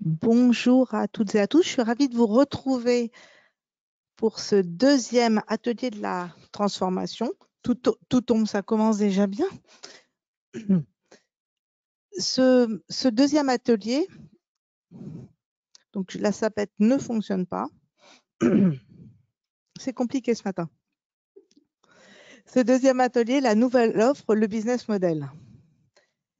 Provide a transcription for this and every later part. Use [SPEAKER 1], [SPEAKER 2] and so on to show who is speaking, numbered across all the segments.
[SPEAKER 1] Bonjour à toutes et à tous, je suis ravie de vous retrouver pour ce deuxième atelier de la transformation. Tout tombe, ça commence déjà bien. Ce deuxième atelier, donc la sapette ne fonctionne pas. C'est compliqué ce matin. Ce deuxième atelier, la nouvelle offre, le business model.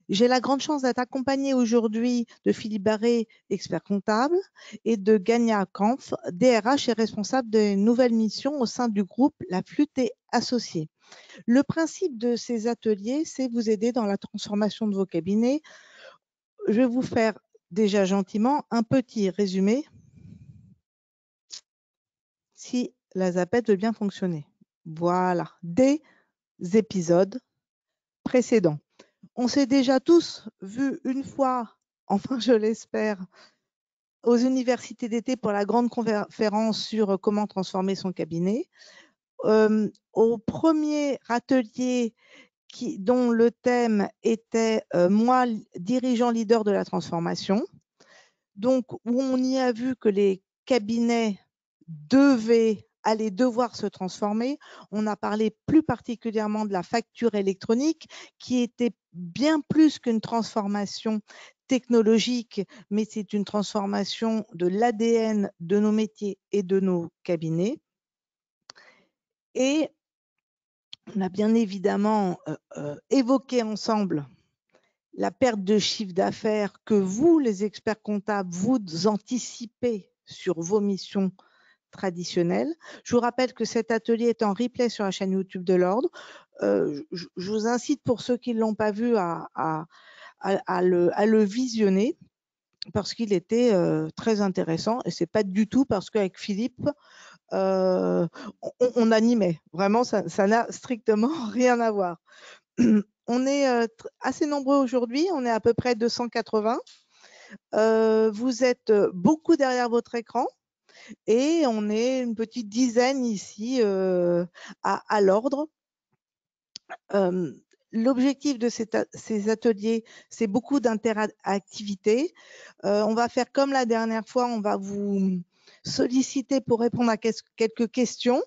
[SPEAKER 1] J'ai la grande chance d'être accompagnée aujourd'hui de Philippe Barré, expert comptable, et de Gagna Kampf, DRH et responsable des nouvelles missions au sein du groupe La Flûte et Associés. Le principe de ces ateliers, c'est vous aider dans la transformation de vos cabinets. Je vais vous faire déjà gentiment un petit résumé si la zapette veut bien fonctionner. Voilà, des épisodes précédents. On s'est déjà tous vus une fois, enfin je l'espère, aux universités d'été pour la grande conférence sur comment transformer son cabinet. Au premier atelier dont le thème était moi, dirigeant leader de la transformation, donc où on y a vu que les cabinets allaient devoir se transformer. On a parlé plus particulièrement de la facture électronique qui était bien plus qu'une transformation technologique, mais c'est une transformation de l'ADN de nos métiers et de nos cabinets. Et on a bien évidemment évoqué ensemble la perte de chiffre d'affaires que vous, les experts comptables, vous anticipez sur vos missions traditionnelles. Je vous rappelle que cet atelier est en replay sur la chaîne YouTube de l'Ordre. Je vous incite, pour ceux qui ne l'ont pas vu, à le visionner parce qu'il était très intéressant. Et ce n'est pas du tout parce qu'avec Philippe, on animait. Vraiment, ça n'a strictement rien à voir. On est assez nombreux aujourd'hui, on est à peu près 280. Vous êtes beaucoup derrière votre écran et on est une petite dizaine ici à l'Ordre. L'objectif de ces ateliers, c'est beaucoup d'interactivité. On va faire comme la dernière fois, on va vous solliciter pour répondre à quelques questions.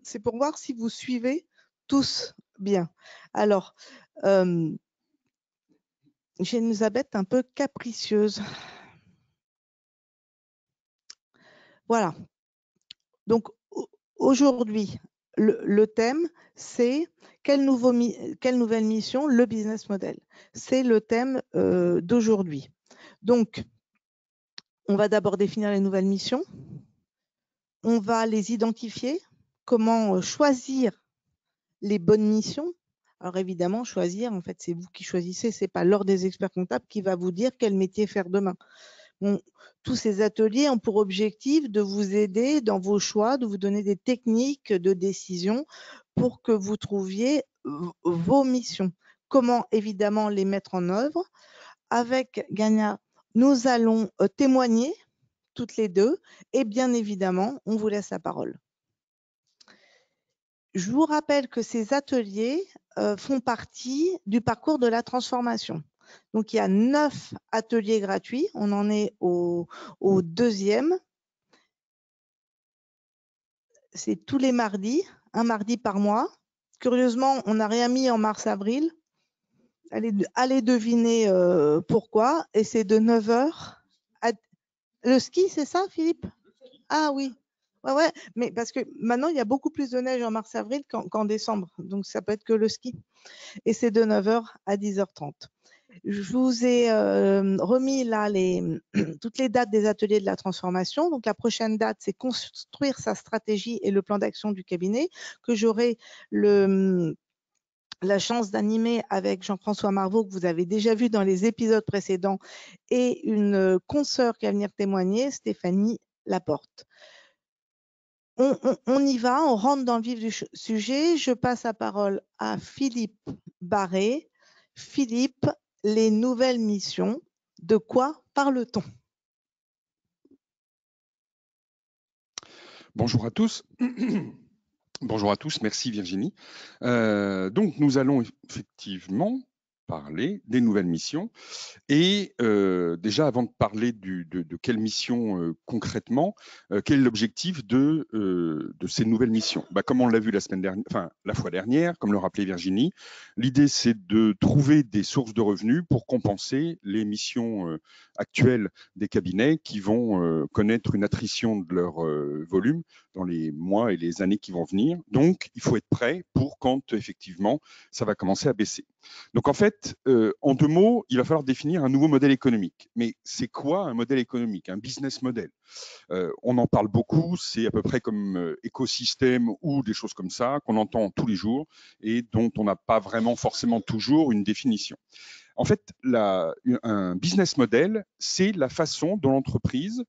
[SPEAKER 1] C'est pour voir si vous suivez tous bien. Alors, j'ai une Elisabeth un peu capricieuse. Voilà. Donc, aujourd'hui, le thème, c'est quelle nouvelle mission? Le business model. C'est le thème d'aujourd'hui. Donc, on va d'abord définir les nouvelles missions. On va les identifier. Comment choisir les bonnes missions? Alors évidemment, choisir, en fait, c'est vous qui choisissez. Ce n'est pas l'ordre des experts comptables qui va vous dire quel métier faire demain. Tous ces ateliers ont pour objectif de vous aider dans vos choix, de vous donner des techniques de décision pour que vous trouviez vos missions. Comment évidemment les mettre en œuvre? Avec Gagna, nous allons témoigner toutes les deux et bien évidemment, on vous laisse la parole. Je vous rappelle que ces ateliers font partie du parcours de la transformation. Donc, il y a 9 ateliers gratuits. On en est au deuxième. C'est tous les mardis, un mardi par mois. Curieusement, on n'a rien mis en mars-avril. Allez deviner pourquoi. Et c'est de 9h à... Le ski, c'est ça, Philippe? Ah oui. Ouais, mais parce que maintenant, il y a beaucoup plus de neige en mars-avril qu'en décembre. Donc, ça peut être que le ski. Et c'est de 9h à 10h30. Je vous ai remis là toutes les dates des ateliers de la transformation. Donc, la prochaine date, c'est construire sa stratégie et le plan d'action du cabinet, que j'aurai la chance d'animer avec Jean-François Marvaux, que vous avez déjà vu dans les épisodes précédents, et une consoeur qui va venir témoigner, Stéphanie Laporte. On y va, on rentre dans le vif du sujet. Je passe la parole à Philippe Barré. Philippe, les nouvelles missions, de quoi parle-t-on?
[SPEAKER 2] Bonjour à tous. Bonjour à tous, merci Virginie. Donc nous allons effectivement parler des nouvelles missions. Et déjà, avant de parler de quelle mission concrètement, quel est l'objectif de ces nouvelles missions? Comme on l'a vu la semaine dernière, enfin la fois dernière, comme le rappelait Virginie, l'idée c'est de trouver des sources de revenus pour compenser les missions actuelles des cabinets qui vont connaître une attrition de leur volume dans les mois et les années qui vont venir. Donc, il faut être prêt pour quand effectivement ça va commencer à baisser. Donc en fait, en 2 mots, il va falloir définir un nouveau modèle économique. Mais c'est quoi un modèle économique, un business model? On en parle beaucoup, c'est à peu près comme écosystème ou des choses comme ça qu'on entend tous les jours et dont on n'a pas vraiment forcément toujours une définition. En fait, un business model, c'est la façon dont l'entreprise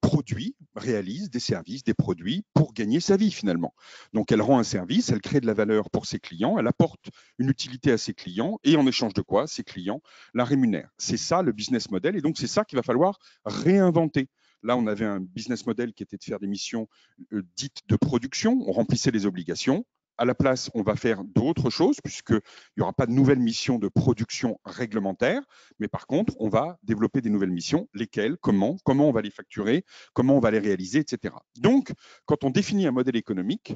[SPEAKER 2] produit, réalise des services, des produits pour gagner sa vie finalement. Donc elle rend un service, elle crée de la valeur pour ses clients, elle apporte une utilité à ses clients et en échange de quoi ses clients la rémunèrent. C'est ça le business model et donc c'est ça qu'il va falloir réinventer. Là, on avait un business model qui était de faire des missions dites de production, on remplissait les obligations. À la place, on va faire d'autres choses, puisqu'il n'y aura pas de nouvelles missions de production réglementaire, mais par contre, on va développer des nouvelles missions. Lesquelles, comment on va les facturer, comment on va les réaliser, etc. Donc, quand on définit un modèle économique,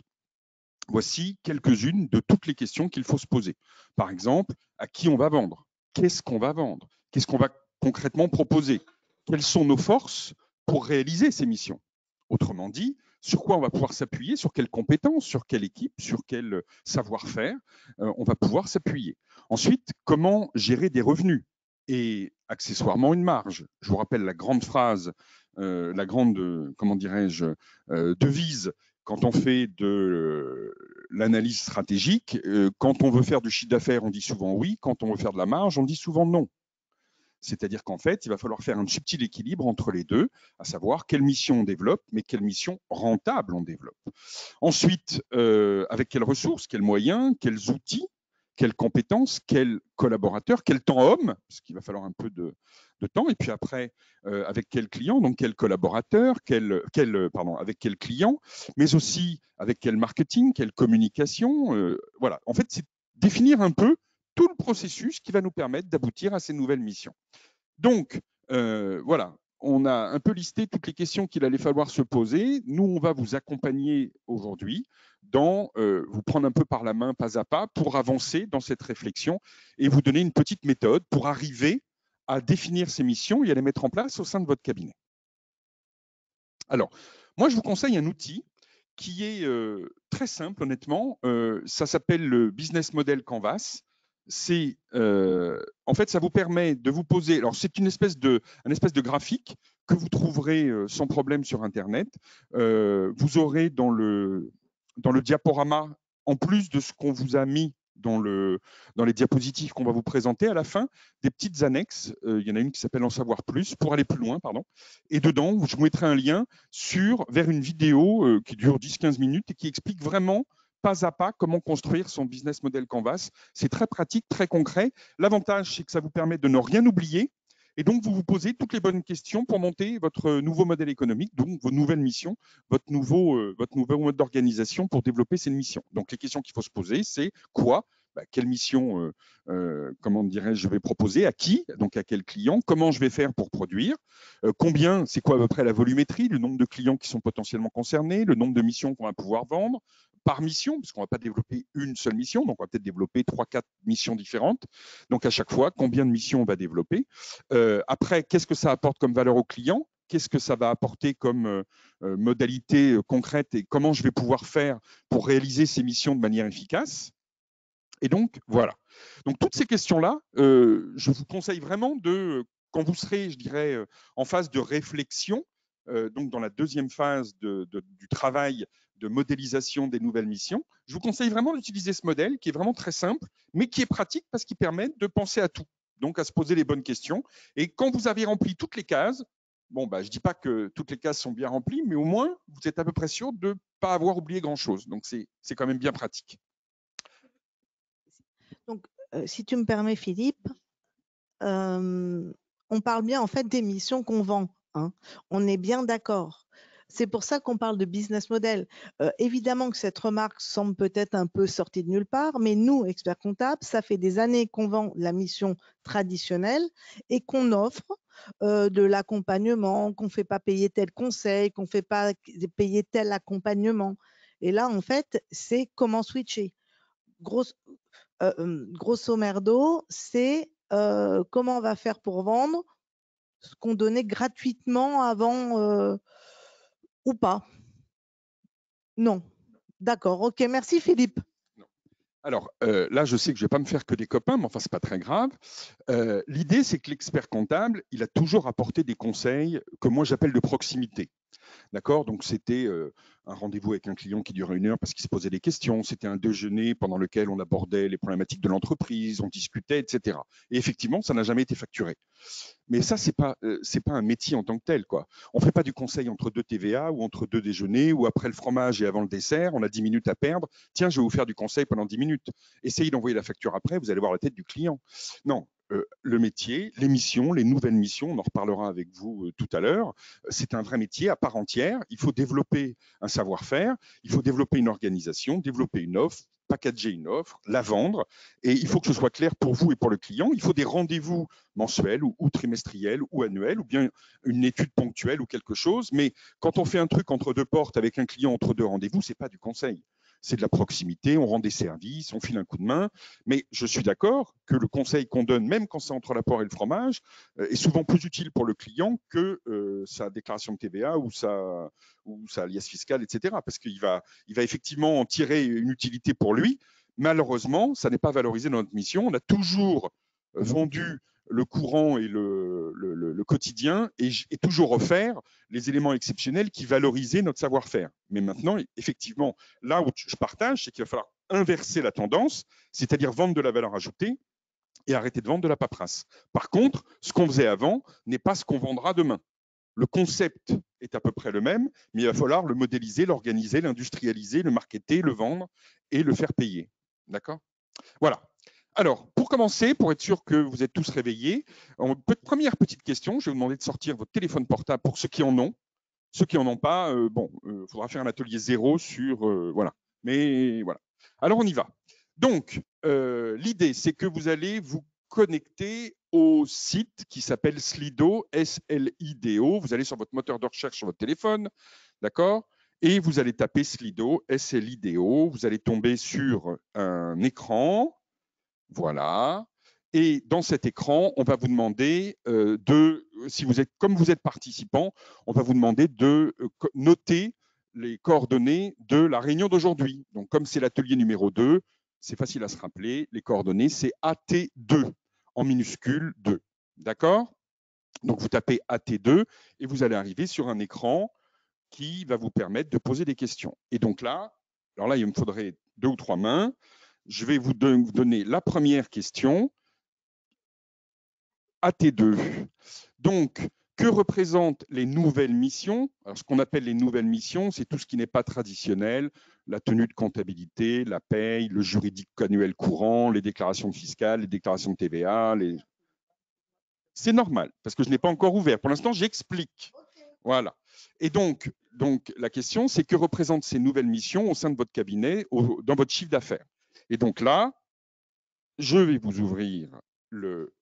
[SPEAKER 2] voici quelques-unes de toutes les questions qu'il faut se poser. Par exemple, à qui on va vendre? Qu'est-ce qu'on va vendre? Qu'est-ce qu'on va concrètement proposer? Quelles sont nos forces pour réaliser ces missions? Autrement dit, sur quoi on va pouvoir s'appuyer, sur quelles compétences, sur quelle équipe, sur quel savoir-faire on va pouvoir s'appuyer. Ensuite, comment gérer des revenus et accessoirement une marge. Je vous rappelle la grande phrase, la grande, comment dirais-je, devise quand on fait de l'analyse stratégique. Quand on veut faire du chiffre d'affaires, on dit souvent oui. Quand on veut faire de la marge, on dit souvent non. C'est-à-dire qu'en fait, il va falloir faire un subtil équilibre entre les deux, à savoir quelle mission on développe, mais quelle mission rentable on développe. Ensuite, avec quelles ressources, quels moyens, quels outils, quelles compétences, quels collaborateurs, quel temps homme, parce qu'il va falloir un peu de temps, et puis après, avec quels clients, donc quels collaborateurs, avec quels clients, mais aussi avec quel marketing, quelle communication. Voilà, en fait, c'est définir un peu tout le processus qui va nous permettre d'aboutir à ces nouvelles missions. Donc, voilà, on a un peu listé toutes les questions qu'il allait falloir se poser. Nous, on va vous accompagner aujourd'hui dans vous prendre un peu par la main, pas à pas, pour avancer dans cette réflexion et vous donner une petite méthode pour arriver à définir ces missions et à les mettre en place au sein de votre cabinet. Alors, moi, je vous conseille un outil qui est très simple, honnêtement. Ça s'appelle le Business Model Canvas. En fait, ça vous permet de vous poser. Alors, c'est un espèce de graphique que vous trouverez sans problème sur Internet. Vous aurez dans le diaporama, en plus de ce qu'on vous a mis dans les diapositives qu'on va vous présenter à la fin, des petites annexes. Il y en a une qui s'appelle En savoir plus, pour aller plus loin, pardon. Et dedans, je vous mettrai un lien vers une vidéo qui dure 10-15 minutes et qui explique vraiment pas à pas comment construire son business model Canvas. C'est très pratique, très concret. L'avantage, c'est que ça vous permet de ne rien oublier. Et donc, vous vous posez toutes les bonnes questions pour monter votre nouveau modèle économique, donc vos nouvelles missions, votre nouveau mode d'organisation pour développer ces missions. Donc, les questions qu'il faut se poser, c'est quoi? Quelle mission, comment dirais-je, je vais proposer, à qui, donc à quel client, comment je vais faire pour produire, combien, c'est quoi à peu près la volumétrie, le nombre de clients qui sont potentiellement concernés, le nombre de missions qu'on va pouvoir vendre par mission, parce qu'on ne va pas développer une seule mission, donc on va peut-être développer 3-4 missions différentes. Donc à chaque fois, combien de missions on va développer. Après, qu'est-ce que ça apporte comme valeur au client? Qu'est-ce que ça va apporter comme modalité concrète et comment je vais pouvoir faire pour réaliser ces missions de manière efficace? Et donc, voilà. Donc, toutes ces questions-là, je vous conseille vraiment quand vous serez, je dirais, en phase de réflexion, donc dans la deuxième phase du travail de modélisation des nouvelles missions, je vous conseille vraiment d'utiliser ce modèle qui est vraiment très simple, mais qui est pratique parce qu'il permet de penser à tout, donc à se poser les bonnes questions. Et quand vous avez rempli toutes les cases, je ne dis pas que toutes les cases sont bien remplies, mais au moins, vous êtes à peu près sûr de ne pas avoir oublié grand-chose. Donc, c'est quand même bien pratique.
[SPEAKER 1] Donc, si tu me permets, Philippe, on parle bien en fait des missions qu'on vend. Hein. On est bien d'accord. C'est pour ça qu'on parle de business model. Évidemment que cette remarque semble peut-être un peu sortie de nulle part, mais nous, experts comptables, ça fait des années qu'on vend la mission traditionnelle et qu'on offre de l'accompagnement, qu'on ne fait pas payer tel conseil, qu'on ne fait pas payer tel accompagnement. Et là, en fait, c'est comment switcher. Grosso merdo, c'est comment on va faire pour vendre ce qu'on donnait gratuitement avant ou pas. Non. D'accord. OK. Merci, Philippe.
[SPEAKER 2] Alors là, je sais que je ne vais pas me faire que des copains, mais enfin, ce n'est pas très grave. L'idée, c'est que l'expert comptable, il a toujours apporté des conseils que moi j'appelle de proximité. D'accord? Donc, c'était un rendez-vous avec un client qui durait 1 heure parce qu'il se posait des questions. C'était un déjeuner pendant lequel on abordait les problématiques de l'entreprise, on discutait, etc. Et effectivement, ça n'a jamais été facturé. Mais ça, c'est pas un métier en tant que tel, quoi. On fait pas du conseil entre 2 TVA ou entre 2 déjeuners ou après le fromage et avant le dessert. On a 10 minutes à perdre. Tiens, je vais vous faire du conseil pendant 10 minutes. Essayez d'envoyer la facture après, vous allez voir la tête du client. Non, le métier, les missions, les nouvelles missions, on en reparlera avec vous tout à l'heure. C'est un vrai métier à part entière. Il faut développer un savoir-faire, il faut développer une organisation, développer une offre, packager une offre, la vendre. Et il faut que ce soit clair pour vous et pour le client. Il faut des rendez-vous mensuels ou trimestriels ou annuels, ou bien une étude ponctuelle ou quelque chose. Mais quand on fait un truc entre 2 portes avec un client entre 2 rendez-vous, c'est pas du conseil. C'est de la proximité, on rend des services, on file un coup de main. Mais je suis d'accord que le conseil qu'on donne, même quand c'est entre la poire et le fromage, est souvent plus utile pour le client que sa déclaration de TVA ou sa alias fiscale, etc. Parce qu'il va effectivement en tirer une utilité pour lui. Malheureusement, ça n'est pas valorisé dans notre mission. On a toujours vendu le courant et le quotidien et toujours offert les éléments exceptionnels qui valorisaient notre savoir-faire. Mais maintenant, effectivement, là où je partage, c'est qu'il va falloir inverser la tendance, c'est-à-dire vendre de la valeur ajoutée et arrêter de vendre de la paperasse. Par contre, ce qu'on faisait avant n'est pas ce qu'on vendra demain. Le concept est à peu près le même, mais il va falloir le modéliser, l'organiser, l'industrialiser, le marketer, le vendre et le faire payer. D'accord ? Voilà. Alors, pour commencer, pour être sûr que vous êtes tous réveillés, première petite question, je vais vous demander de sortir votre téléphone portable pour ceux qui en ont. Ceux qui n'en ont pas, faudra faire un atelier 0 sur… voilà. Mais voilà. Alors, on y va. Donc, l'idée, c'est que vous allez vous connecter au site qui s'appelle Slido, S-L-I-D-O. Vous allez sur votre moteur de recherche sur votre téléphone, d'accord ? Et vous allez taper Slido, S-L-I-D-O. Vous allez tomber sur un écran. Voilà. Et dans cet écran, on va vous demander comme vous êtes participant, on va vous demander de noter les coordonnées de la réunion d'aujourd'hui. Donc, comme c'est l'atelier numéro 2, c'est facile à se rappeler. Les coordonnées, c'est AT2 en minuscule 2. D'accord ? Donc, vous tapez AT2 et vous allez arriver sur un écran qui va vous permettre de poser des questions. Et donc là, alors là, il me faudrait 2 ou 3 mains. Je vais vous donner la première question. AT2. Donc, que représentent les nouvelles missions? Alors, ce qu'on appelle les nouvelles missions, c'est tout ce qui n'est pas traditionnel, la tenue de comptabilité, la paye, le juridique annuel courant, les déclarations fiscales, les déclarations de TVA. C'est normal, parce que je n'ai pas encore ouvert. Pour l'instant, j'explique. Voilà. Et donc la question, c'est que représentent ces nouvelles missions au sein de votre cabinet, dans votre chiffre d'affaires? Et donc là, je vais vous ouvrir le…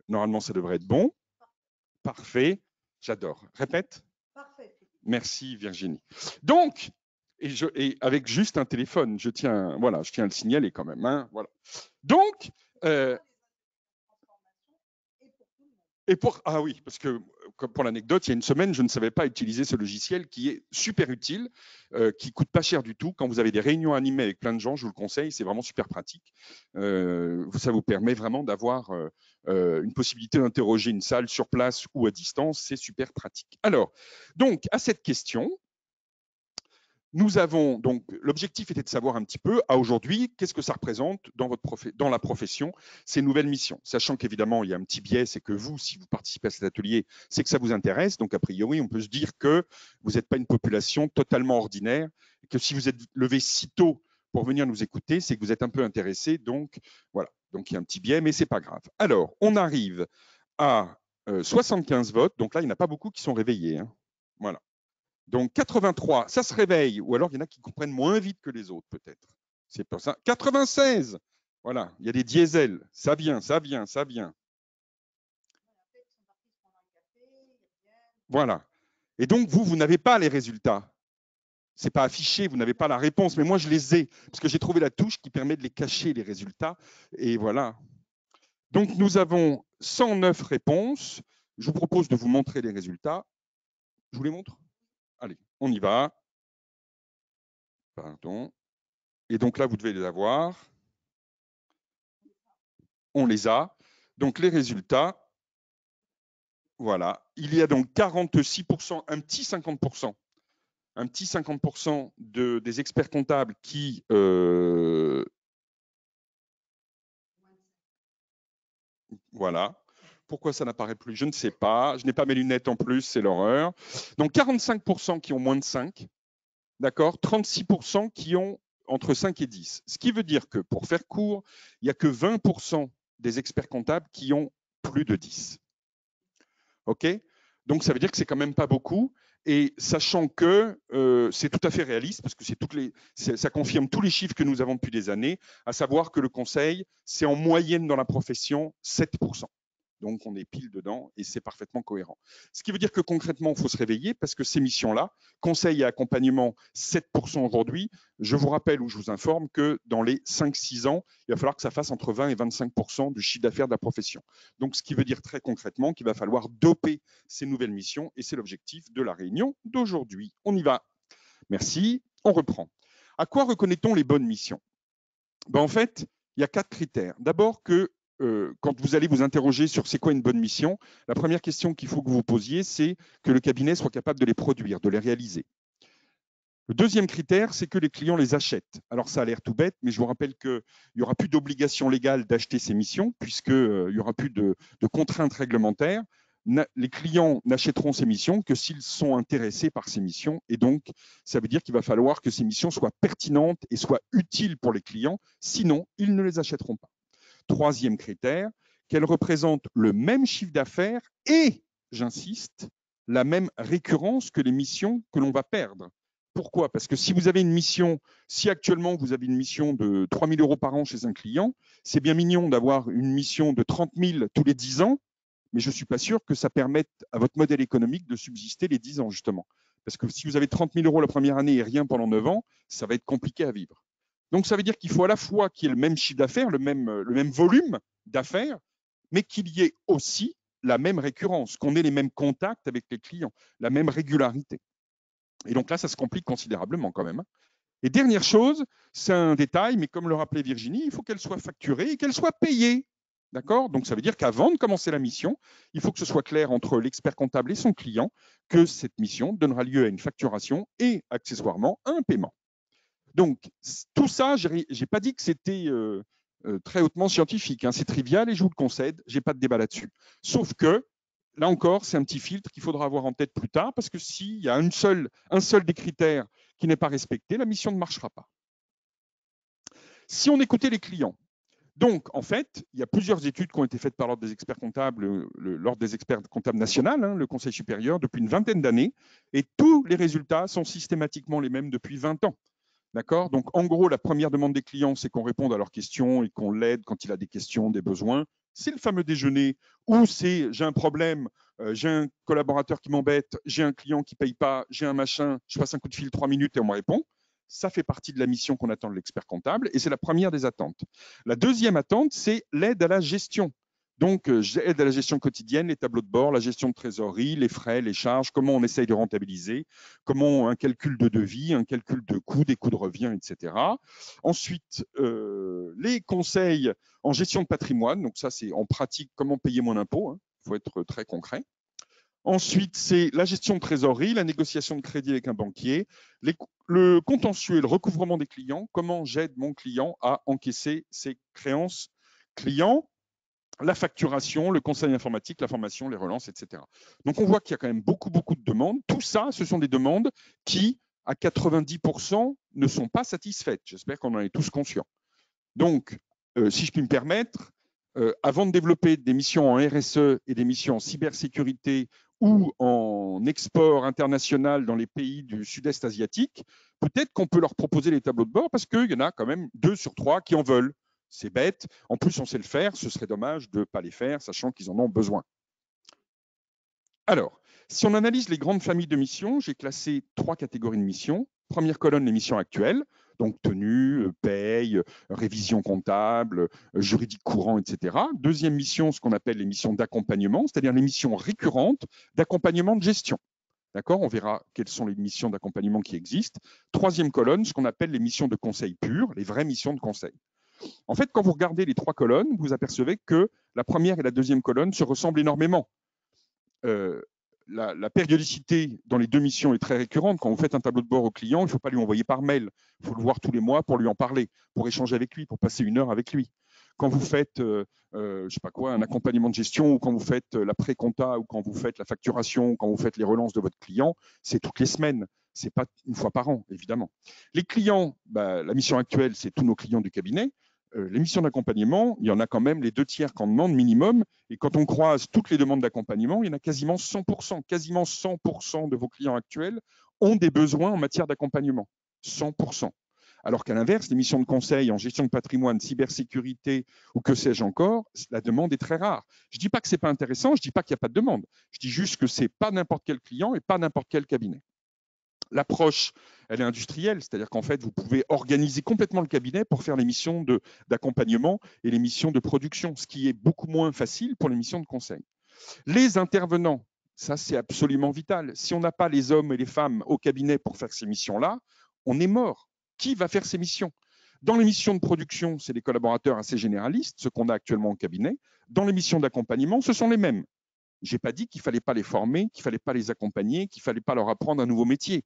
[SPEAKER 2] normalement, ça devrait être bon. Parfait. J'adore. Répète.
[SPEAKER 1] Parfait.
[SPEAKER 2] Merci, Virginie. Donc, et avec juste un téléphone, je tiens à le signaler quand même. Hein, voilà. Donc, ah oui, parce que pour l'anecdote, il y a une semaine, je ne savais pas utiliser ce logiciel qui est super utile, qui coûte pas cher du tout. Quand vous avez des réunions animées avec plein de gens, je vous le conseille, c'est vraiment super pratique. Ça vous permet vraiment d'avoir une possibilité d'interroger une salle sur place ou à distance, c'est super pratique. Alors, donc, à cette question, nous avons donc l'objectif était de savoir un petit peu à aujourd'hui qu'est-ce que ça représente dans la profession ces nouvelles missions, sachant qu'évidemment il y a un petit biais, c'est que vous, si vous participez à cet atelier, c'est que ça vous intéresse, donc a priori on peut se dire que vous n'êtes pas une population totalement ordinaire, et que si vous êtes levé si tôt pour venir nous écouter, c'est que vous êtes un peu intéressé, donc voilà, donc il y a un petit biais, mais c'est pas grave. Alors on arrive à 75 votes, donc là il n'y en a pas beaucoup qui sont réveillés, hein. Voilà. Donc 83, ça se réveille, ou alors il y en a qui comprennent moins vite que les autres peut-être. C'est pour ça. 96, voilà, il y a des diesels, ça vient, ça vient, ça vient. Voilà. Et donc vous n'avez pas les résultats. C'est pas affiché, vous n'avez pas la réponse, mais moi je les ai, parce que j'ai trouvé la touche qui permet de les cacher, les résultats. Et voilà. Donc nous avons 109 réponses. Je vous propose de vous montrer les résultats. Je vous les montre? Allez, on y va. Pardon. Et donc là, vous devez les avoir. On les a. Donc les résultats, voilà. Il y a donc 46%, un petit 50%. Un petit 50% des experts comptables qui voilà. Pourquoi ça n'apparaît plus? Je ne sais pas. Je n'ai pas mes lunettes en plus, c'est l'horreur. Donc 45% qui ont moins de 5, d'accord, 36% qui ont entre 5 et 10. Ce qui veut dire que, pour faire court, il n'y a que 20% des experts comptables qui ont plus de 10. OK? Donc ça veut dire que c'est quand même pas beaucoup. Et sachant que c'est tout à fait réaliste, parce que ça confirme tous les chiffres que nous avons depuis des années, à savoir que le conseil, c'est en moyenne dans la profession 7%. Donc, on est pile dedans et c'est parfaitement cohérent. Ce qui veut dire que concrètement, il faut se réveiller parce que ces missions-là, conseil et accompagnement, 7% aujourd'hui, je vous rappelle ou je vous informe que dans les 5-6 ans, il va falloir que ça fasse entre 20 et 25% du chiffre d'affaires de la profession. Donc, ce qui veut dire très concrètement qu'il va falloir doper ces nouvelles missions et c'est l'objectif de la réunion d'aujourd'hui. On y va. Merci. On reprend. À quoi reconnaît-on les bonnes missions? En fait, il y a 4 critères. D'abord que quand vous allez vous interroger sur c'est quoi une bonne mission, la première question qu'il faut que vous vous posiez, c'est que le cabinet soit capable de les produire, de les réaliser. Le deuxième critère, c'est que les clients les achètent. Alors ça a l'air tout bête, mais je vous rappelle qu'il n'y aura plus d'obligation légale d'acheter ces missions, puisqu'il n'y aura plus de contraintes réglementaires. Les clients n'achèteront ces missions que s'ils sont intéressés par ces missions. Et donc, ça veut dire qu'il va falloir que ces missions soient pertinentes et soient utiles pour les clients. Sinon, ils ne les achèteront pas. Troisième critère, qu'elles représentent le même chiffre d'affaires et, j'insiste, la même récurrence que les missions que l'on va perdre. Pourquoi? Parce que si vous avez une mission, si actuellement vous avez une mission de 3 000 € par an chez un client, c'est bien mignon d'avoir une mission de 30 000 tous les 10 ans, mais je ne suis pas sûr que ça permette à votre modèle économique de subsister les 10 ans, justement. Parce que si vous avez 30 000 € la première année et rien pendant 9 ans, ça va être compliqué à vivre. Donc, ça veut dire qu'il faut à la fois qu'il y ait le même chiffre d'affaires, le même volume d'affaires, mais qu'il y ait aussi la même récurrence, qu'on ait les mêmes contacts avec les clients, la même régularité. Et donc là, ça se complique considérablement quand même. Et dernière chose, c'est un détail, mais comme le rappelait Virginie, il faut qu'elle soit facturée et qu'elle soit payée. D'accord? Donc, ça veut dire qu'avant de commencer la mission, il faut que ce soit clair entre l'expert comptable et son client que cette mission donnera lieu à une facturation et accessoirement à un paiement. Donc, tout ça, je n'ai pas dit que c'était très hautement scientifique. Hein. C'est trivial et je vous le concède, je n'ai pas de débat là-dessus. Sauf que, là encore, c'est un petit filtre qu'il faudra avoir en tête plus tard parce que s'il y a un seul des critères qui n'est pas respecté, la mission ne marchera pas. Si on écoutait les clients, donc, en fait, il y a plusieurs études qui ont été faites par l'Ordre des experts comptables, l'Ordre des experts comptables national, hein, le Conseil supérieur, depuis une vingtaine d'années, et tous les résultats sont systématiquement les mêmes depuis 20 ans. D'accord? Donc, en gros, la première demande des clients, c'est qu'on réponde à leurs questions et qu'on l'aide quand il a des questions, des besoins. C'est le fameux déjeuner où c'est j'ai un problème, j'ai un collaborateur qui m'embête, j'ai un client qui ne paye pas, j'ai un machin, je passe un coup de fil 3 minutes et on me répond. Ça fait partie de la mission qu'on attend de l'expert comptable et c'est la première des attentes. La deuxième attente, c'est l'aide à la gestion. Donc, aide à la gestion quotidienne, les tableaux de bord, la gestion de trésorerie, les frais, les charges, comment on essaye de rentabiliser, comment un calcul de devis, un calcul de coûts, des coûts de revient, etc. Ensuite, les conseils en gestion de patrimoine. Donc, ça, c'est en pratique comment payer mon impôt. Hein. Il faut être très concret. Ensuite, c'est la gestion de trésorerie, la négociation de crédit avec un banquier, le contentieux et le recouvrement des clients. Comment j'aide mon client à encaisser ses créances clients, la facturation, le conseil informatique, la formation, les relances, etc. Donc, on voit qu'il y a quand même beaucoup de demandes. Tout ça, ce sont des demandes qui, à 90%, ne sont pas satisfaites. J'espère qu'on en est tous conscients. Donc, si je puis me permettre, avant de développer des missions en RSE et des missions en cybersécurité ou en export international dans les pays du sud-est asiatique, peut-être qu'on peut leur proposer les tableaux de bord parce qu'il y en a quand même 2 sur 3 qui en veulent. C'est bête. En plus, on sait le faire. Ce serait dommage de ne pas les faire, sachant qu'ils en ont besoin. Alors, si on analyse les grandes familles de missions, j'ai classé 3 catégories de missions. Première colonne, les missions actuelles, donc tenue, paye, révision comptable, juridique courant, etc. Deuxième mission, ce qu'on appelle les missions d'accompagnement, c'est-à-dire les missions récurrentes d'accompagnement de gestion. D'accord ? On verra quelles sont les missions d'accompagnement qui existent. Troisième colonne, ce qu'on appelle les missions de conseil pur, les vraies missions de conseil. En fait, quand vous regardez les 3 colonnes, vous apercevez que la première et la deuxième colonne se ressemblent énormément. La périodicité dans les 2 missions est très récurrente. Quand vous faites un tableau de bord au client, il ne faut pas lui envoyer par mail. Il faut le voir tous les mois pour lui en parler, pour échanger avec lui, pour passer 1 heure avec lui. Quand vous faites je sais pas quoi, un accompagnement de gestion, ou quand vous faites la pré-compta, ou quand vous faites la facturation, ou quand vous faites les relances de votre client, c'est toutes les semaines. Ce n'est pas 1 fois par an, évidemment. Les clients, la mission actuelle, c'est tous nos clients du cabinet. Les missions d'accompagnement, il y en a quand même les 2 tiers qu'on demande minimum. Et quand on croise toutes les demandes d'accompagnement, il y en a quasiment 100%. Quasiment 100% de vos clients actuels ont des besoins en matière d'accompagnement. 100%. Alors qu'à l'inverse, les missions de conseil en gestion de patrimoine, cybersécurité ou que sais-je encore, la demande est très rare. Je ne dis pas que ce n'est pas intéressant, je ne dis pas qu'il n'y a pas de demande. Je dis juste que ce n'est pas n'importe quel client et pas n'importe quel cabinet. L'approche, elle est industrielle, c'est-à-dire qu'en fait, vous pouvez organiser complètement le cabinet pour faire les missions d'accompagnement et les missions de production, ce qui est beaucoup moins facile pour les missions de conseil. Les intervenants, ça c'est absolument vital. Si on n'a pas les hommes et les femmes au cabinet pour faire ces missions-là, on est mort. Qui va faire ces missions ? Dans les missions de production, c'est des collaborateurs assez généralistes, ceux qu'on a actuellement au cabinet. Dans les missions d'accompagnement, ce sont les mêmes. Je n'ai pas dit qu'il ne fallait pas les former, qu'il ne fallait pas les accompagner, qu'il ne fallait pas leur apprendre un nouveau métier.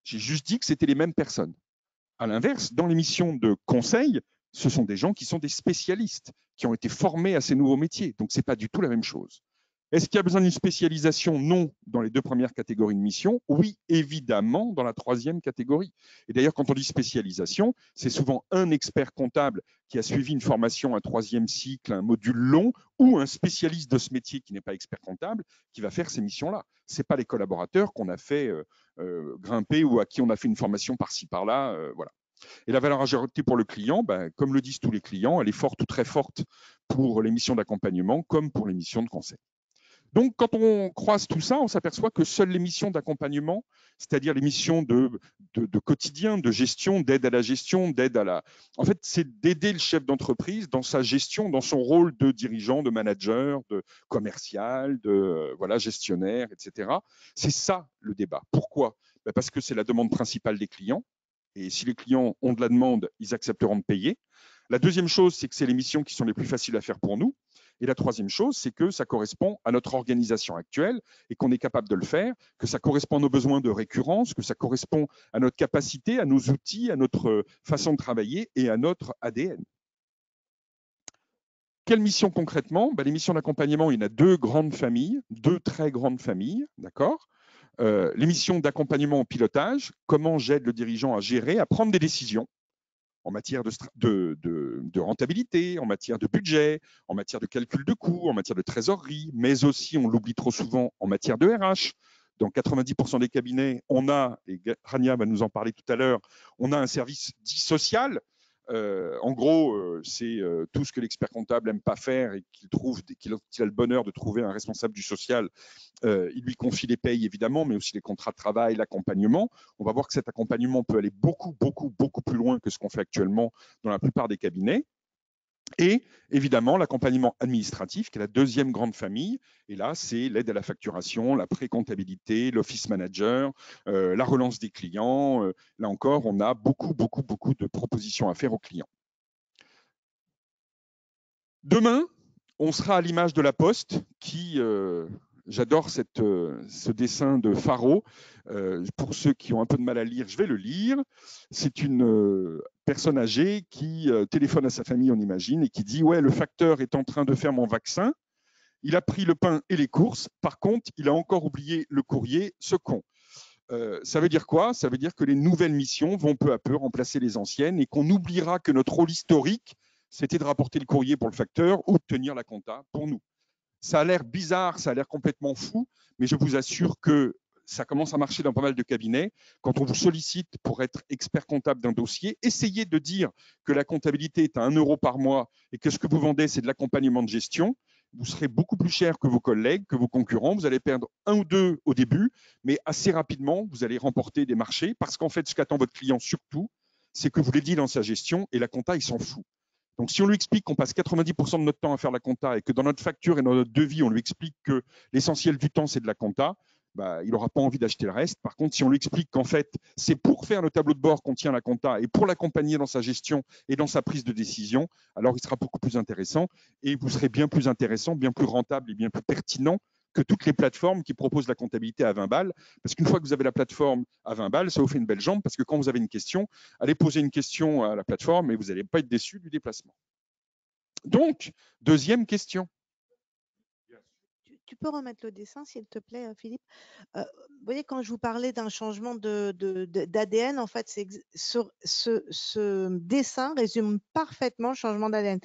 [SPEAKER 2] J'ai juste dit que c'était les mêmes personnes. À l'inverse, dans les missions de conseil, ce sont des gens qui sont des spécialistes, qui ont été formés à ces nouveaux métiers. Donc, ce n'est pas du tout la même chose. Est-ce qu'il y a besoin d'une spécialisation? Non, dans les 2 premières catégories de missions. Oui, évidemment, dans la 3e catégorie. Et d'ailleurs, quand on dit spécialisation, c'est souvent un expert comptable qui a suivi une formation, un 3e cycle, un module long, ou un spécialiste de ce métier qui n'est pas expert comptable, qui va faire ces missions-là. Ce n'est pas les collaborateurs qu'on a fait grimper ou à qui on a fait une formation par-ci, par-là. Voilà. Et la valeur ajoutée pour le client, comme le disent tous les clients, elle est forte ou très forte pour les missions d'accompagnement comme pour les missions de conseil. Donc, quand on croise tout ça, on s'aperçoit que seules les missions d'accompagnement, c'est-à-dire les missions de quotidien, de gestion, d'aide à la gestion, d'aide à la… En fait, c'est d'aider le chef d'entreprise dans sa gestion, dans son rôle de dirigeant, de manager, de commercial, de gestionnaire, etc. C'est ça le débat. Pourquoi ? Parce que c'est la demande principale des clients. Et si les clients ont de la demande, ils accepteront de payer. La deuxième chose, c'est que c'est les missions qui sont les plus faciles à faire pour nous. Et la troisième chose, c'est que ça correspond à notre organisation actuelle et qu'on est capable de le faire, que ça correspond à nos besoins de récurrence, que ça correspond à notre capacité, à nos outils, à notre façon de travailler et à notre ADN. Quelles missions concrètement ? Les missions d'accompagnement, il y en a 2 grandes familles, 2 très grandes familles, d'accord ? Les missions d'accompagnement au pilotage, comment j'aide le dirigeant à gérer, à prendre des décisions en matière de rentabilité, en matière de budget, en matière de calcul de coûts, en matière de trésorerie, mais aussi, on l'oublie trop souvent, en matière de RH. Dans 90% des cabinets, on a, et Rania va nous en parler tout à l'heure, on a un service dit social. En gros, c'est tout ce que l'expert comptable n'aime pas faire et qu'il a le bonheur de trouver un responsable du social. Il lui confie les payes, évidemment, mais aussi les contrats de travail, l'accompagnement. On va voir que cet accompagnement peut aller beaucoup plus loin que ce qu'on fait actuellement dans la plupart des cabinets. Et évidemment, l'accompagnement administratif, qui est la 2e grande famille. Et là, c'est l'aide à la facturation, la pré-comptabilité, l'office manager, la relance des clients. Là encore, on a beaucoup de propositions à faire aux clients. Demain, on sera à l'image de la Poste qui… J'adore ce dessin de Faro. Pour ceux qui ont un peu de mal à lire, je vais le lire. C'est une personne âgée qui téléphone à sa famille, on imagine, et qui dit « Ouais, le facteur est en train de faire mon vaccin. Il a pris le pain et les courses. Par contre, il a encore oublié le courrier, ce con. » Ça veut dire quoi? Ça veut dire que les nouvelles missions vont peu à peu remplacer les anciennes et qu'on oubliera que notre rôle historique, c'était de rapporter le courrier pour le facteur ou de tenir la compta pour nous. Ça a l'air bizarre, ça a l'air complètement fou, mais je vous assure que ça commence à marcher dans pas mal de cabinets. Quand on vous sollicite pour être expert comptable d'un dossier, essayez de dire que la comptabilité est à 1 euro par mois et que ce que vous vendez, c'est de l'accompagnement de gestion. Vous serez beaucoup plus cher que vos collègues, que vos concurrents. Vous allez perdre 1 ou 2 au début, mais assez rapidement, vous allez remporter des marchés parce qu'en fait, ce qu'attend votre client surtout, c'est que vous l'aidez dans sa gestion et la compta, il s'en fout. Donc, si on lui explique qu'on passe 90% de notre temps à faire la compta et que dans notre facture et dans notre devis, on lui explique que l'essentiel du temps, c'est de la compta, bah, il n'aura pas envie d'acheter le reste. Par contre, si on lui explique qu'en fait, c'est pour faire le tableau de bord qu'on tient la compta et pour l'accompagner dans sa gestion et dans sa prise de décision, alors il sera beaucoup plus intéressant et vous serez bien plus intéressant, bien plus rentable et bien plus pertinent que toutes les plateformes qui proposent la comptabilité à 20 balles. Parce qu'une fois que vous avez la plateforme à 20 balles, ça vous fait une belle jambe parce que quand vous avez une question, allez poser une question à la plateforme et vous n'allez pas être déçu du déplacement. Donc, deuxième question.
[SPEAKER 1] Tu peux remettre le dessin, s'il te plaît, Philippe. Vous voyez, quand je vous parlais d'un changement d'ADN, en fait, ce dessin résume parfaitement le changement d'ADN.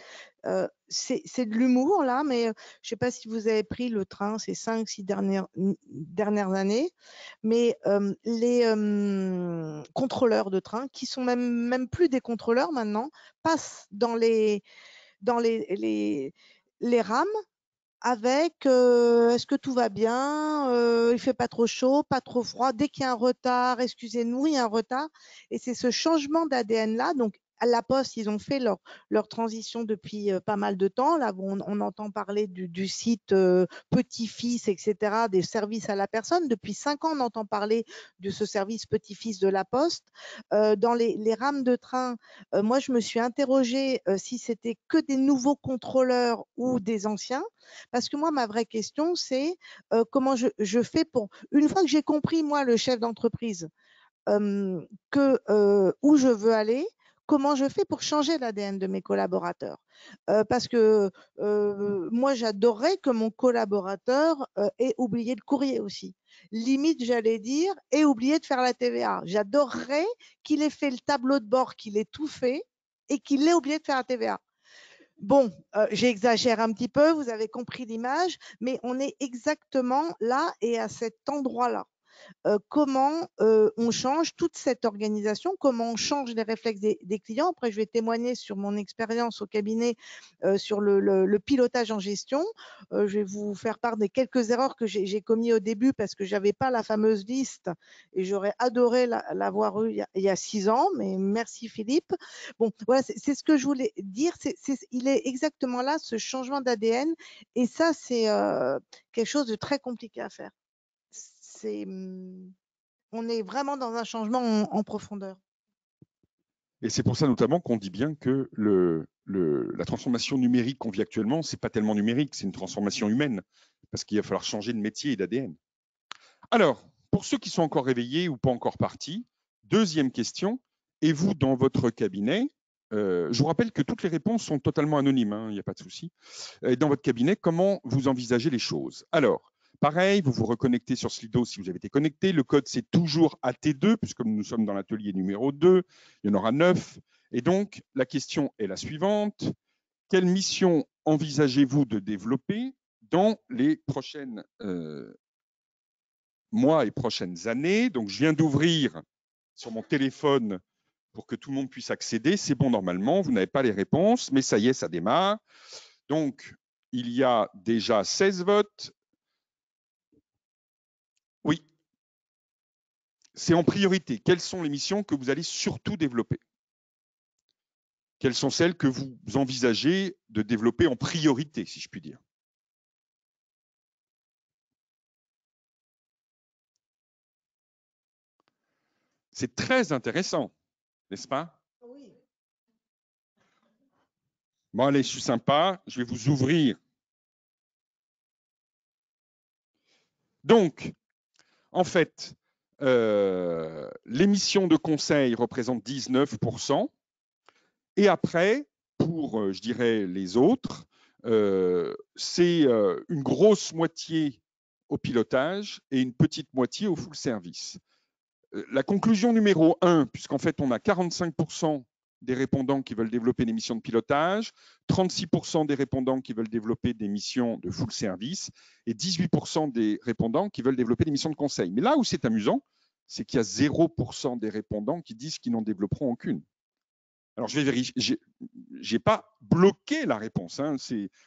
[SPEAKER 1] C'est de l'humour, là, mais je ne sais pas si vous avez pris le train ces 5-6 dernières années, mais les contrôleurs de train, qui sont même plus des contrôleurs maintenant, passent dans les rames avec est-ce que tout va bien, il fait pas trop chaud, pas trop froid, dès qu'il y a un retard, excusez-nous, il y a un retard. Et c'est ce changement d'ADN là, donc à la Poste, ils ont fait leur transition depuis pas mal de temps. Là, on entend parler du site Petit-Fils, etc., des services à la personne. Depuis 5 ans, on entend parler de ce service Petit-Fils de la Poste. Dans les rames de train, moi, je me suis interrogée si c'était que des nouveaux contrôleurs ou des anciens. Parce que moi, ma vraie question, c'est comment je fais pour, une fois que j'ai compris, moi, le chef d'entreprise, où je veux aller, comment je fais pour changer l'ADN de mes collaborateurs. Parce que moi, j'adorerais que mon collaborateur ait oublié le courrier aussi. Limite, j'allais dire, ait oublié de faire la TVA. J'adorerais qu'il ait fait le tableau de bord, qu'il ait tout fait et qu'il ait oublié de faire la TVA. Bon, j'exagère un petit peu, vous avez compris l'image, mais on est exactement là et à cet endroit-là. Comment on change toute cette organisation, comment on change les réflexes des clients. Après, je vais témoigner sur mon expérience au cabinet sur le pilotage en gestion. Je vais vous faire part des quelques erreurs que j'ai commises au début parce que je n'avais pas la fameuse liste et j'aurais adoré l'avoir eue il y a 6 ans, mais merci Philippe. Bon, voilà, c'est ce que je voulais dire. Il est exactement là, ce changement d'ADN, et ça, c'est quelque chose de très compliqué à faire. On est vraiment dans un changement en profondeur.
[SPEAKER 2] Et c'est pour ça notamment qu'on dit bien que la transformation numérique qu'on vit actuellement, ce n'est pas tellement numérique, c'est une transformation humaine, parce qu'il va falloir changer de métier et d'ADN. Alors, pour ceux qui sont encore réveillés ou pas encore partis, deuxième question, et vous, dans votre cabinet, je vous rappelle que toutes les réponses sont totalement anonymes, il n'y a pas de souci. Dans votre cabinet, comment vous envisagez les choses? Alors, pareil, vous vous reconnectez sur Slido si vous avez été connecté. Le code, c'est toujours AT2, puisque nous sommes dans l'atelier numéro 2. Il y en aura 9. Et donc, la question est la suivante. Quelle mission envisagez-vous de développer dans les prochaines mois et prochaines années? Donc, je viens d'ouvrir sur mon téléphone pour que tout le monde puisse accéder. C'est bon normalement, vous n'avez pas les réponses, mais ça y est, ça démarre. Donc, il y a déjà 16 votes. Oui. C'est en priorité. Quelles sont les missions que vous allez surtout développer? Quelles sont celles que vous envisagez de développer en priorité, si je puis dire? C'est très intéressant, n'est-ce pas?
[SPEAKER 1] Oui.
[SPEAKER 2] Bon, allez, je suis sympa, je vais vous ouvrir. Donc, en fait, les missions de conseil représentent 19%. Et après, pour, je dirais, les autres, c'est une grosse moitié au pilotage et une petite moitié au full service. La conclusion numéro 1, puisqu'en fait, on a 45% des répondants qui veulent développer des missions de pilotage, 36% des répondants qui veulent développer des missions de full service et 18% des répondants qui veulent développer des missions de conseil. Mais là où c'est amusant, c'est qu'il y a 0% des répondants qui disent qu'ils n'en développeront aucune. Alors, je vais vérifier. Je n'ai pas bloqué la réponse. Hein.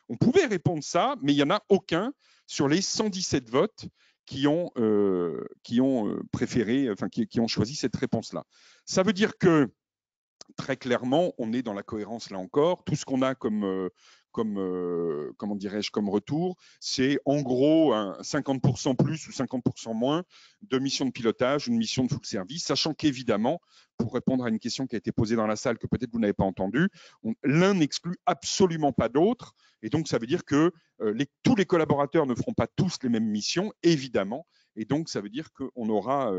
[SPEAKER 2] On pouvait répondre ça, mais il n'y en a aucun sur les 117 votes qui ont préféré, enfin, qui ont choisi cette réponse-là. Ça veut dire que, très clairement, on est dans la cohérence là encore. Tout ce qu'on a comme comment dirais-je, comme retour, c'est en gros un 50% plus ou 50% moins de missions de pilotage, une mission de full service, sachant qu'évidemment, pour répondre à une question qui a été posée dans la salle que peut-être vous n'avez pas entendue, l'un n'exclut absolument pas d'autre, et donc ça veut dire que tous les collaborateurs ne feront pas tous les mêmes missions, évidemment, et donc ça veut dire qu'on aura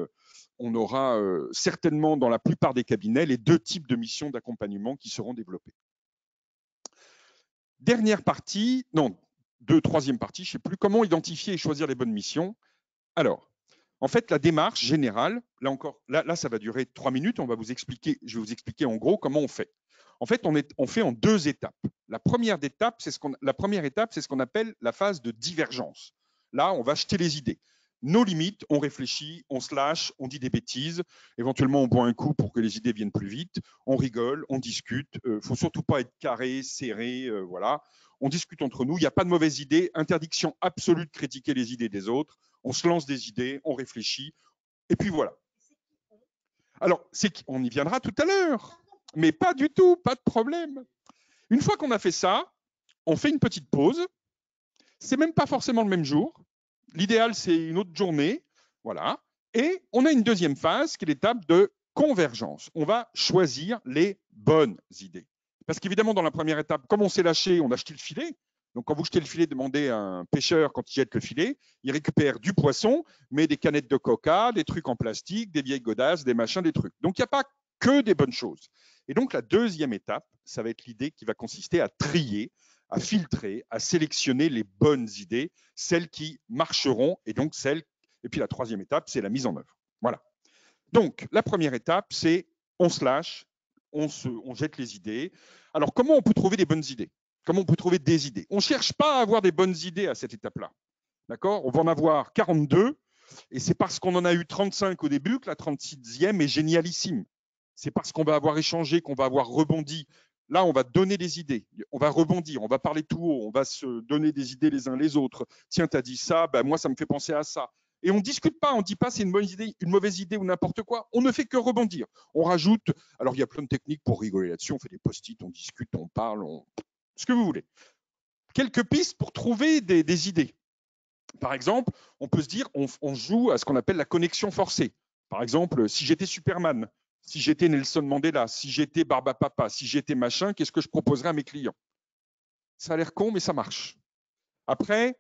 [SPEAKER 2] certainement dans la plupart des cabinets les deux types de missions d'accompagnement qui seront développées. Dernière partie, non, troisième partie, je ne sais plus, comment identifier et choisir les bonnes missions. Alors, en fait, la démarche générale, là encore, là ça va durer 3 minutes, je vais vous expliquer en gros comment on fait. En fait, on fait en 2 étapes. La première étape, c'est ce qu'on appelle la phase de divergence. Là, on va jeter les idées. Nos limites, on réfléchit, on se lâche, on dit des bêtises, éventuellement on boit un coup pour que les idées viennent plus vite, on rigole, on discute, faut surtout pas être carré, serré, voilà. On discute entre nous, il n'y a pas de mauvaises idées, interdiction absolue de critiquer les idées des autres, on se lance des idées, on réfléchit, et puis voilà. Alors, on y viendra tout à l'heure, mais pas du tout, pas de problème. Une fois qu'on a fait ça, on fait une petite pause, c'est même pas forcément le même jour, l'idéal, c'est une autre journée, voilà. Et on a une deuxième phase qui est l'étape de convergence. On va choisir les bonnes idées. Parce qu'évidemment, dans la première étape, comme on s'est lâché, on a jeté le filet. Donc, quand vous jetez le filet, demandez à un pêcheur, quand il jette le filet, il récupère du poisson, mais des canettes de coca, des trucs en plastique, des vieilles godasses, des machins, des trucs. Donc, il n'y a pas que des bonnes choses. Et donc, la deuxième étape, ça va être l'idée qui va consister à trier, à filtrer, à sélectionner les bonnes idées, celles qui marcheront, et donc et puis la troisième étape, c'est la mise en œuvre. Voilà. Donc, la première étape, c'est on se lâche, on jette les idées. Alors, comment on peut trouver des bonnes idées? Comment on peut trouver des idées? On ne cherche pas à avoir des bonnes idées à cette étape-là. D'accord? On va en avoir 42, et c'est parce qu'on en a eu 35 au début que la 36e est génialissime. C'est parce qu'on va avoir échangé, qu'on va avoir rebondi. Là, on va donner des idées, on va rebondir, on va parler tout haut, on va se donner des idées les uns les autres. Tiens, tu as dit ça, ben moi, ça me fait penser à ça. Et on ne discute pas, on ne dit pas c'est une bonne idée, une mauvaise idée ou n'importe quoi. On ne fait que rebondir. On rajoute, alors il y a plein de techniques pour rigoler là-dessus. On fait des post-it, on discute, on parle, ce que vous voulez. Quelques pistes pour trouver des idées. Par exemple, on peut se dire, on joue à ce qu'on appelle la connexion forcée. Par exemple, si j'étais Superman, si j'étais Nelson Mandela, si j'étais Barbapapa, si j'étais machin, qu'est-ce que je proposerais à mes clients? Ça a l'air con, mais ça marche. Après,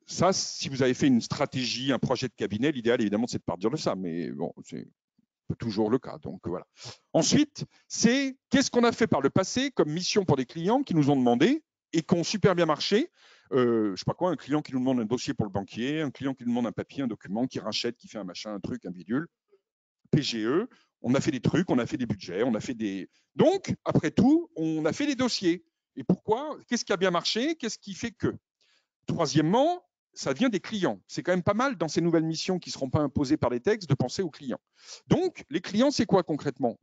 [SPEAKER 2] ça, si vous avez fait une stratégie, un projet de cabinet, l'idéal, évidemment, c'est de partir de ça. Mais bon, c'est toujours le cas. Donc voilà. Ensuite, c'est qu'est-ce qu'on a fait par le passé comme mission pour des clients qui nous ont demandé et qui ont super bien marché. Je ne sais pas quoi, un client qui nous demande un dossier pour le banquier, un client qui nous demande un papier, un document, qui rachète, qui fait un machin, un truc, un bidule. PGE, on a fait des trucs, on a fait des budgets, on a fait des… Donc, après tout, on a fait des dossiers. Et pourquoi? Qu'est-ce qui a bien marché? Qu'est-ce qui fait que? Troisièmement, ça vient des clients. C'est quand même pas mal dans ces nouvelles missions qui ne seront pas imposées par les textes de penser aux clients. Donc, les clients, c'est quoi concrètement?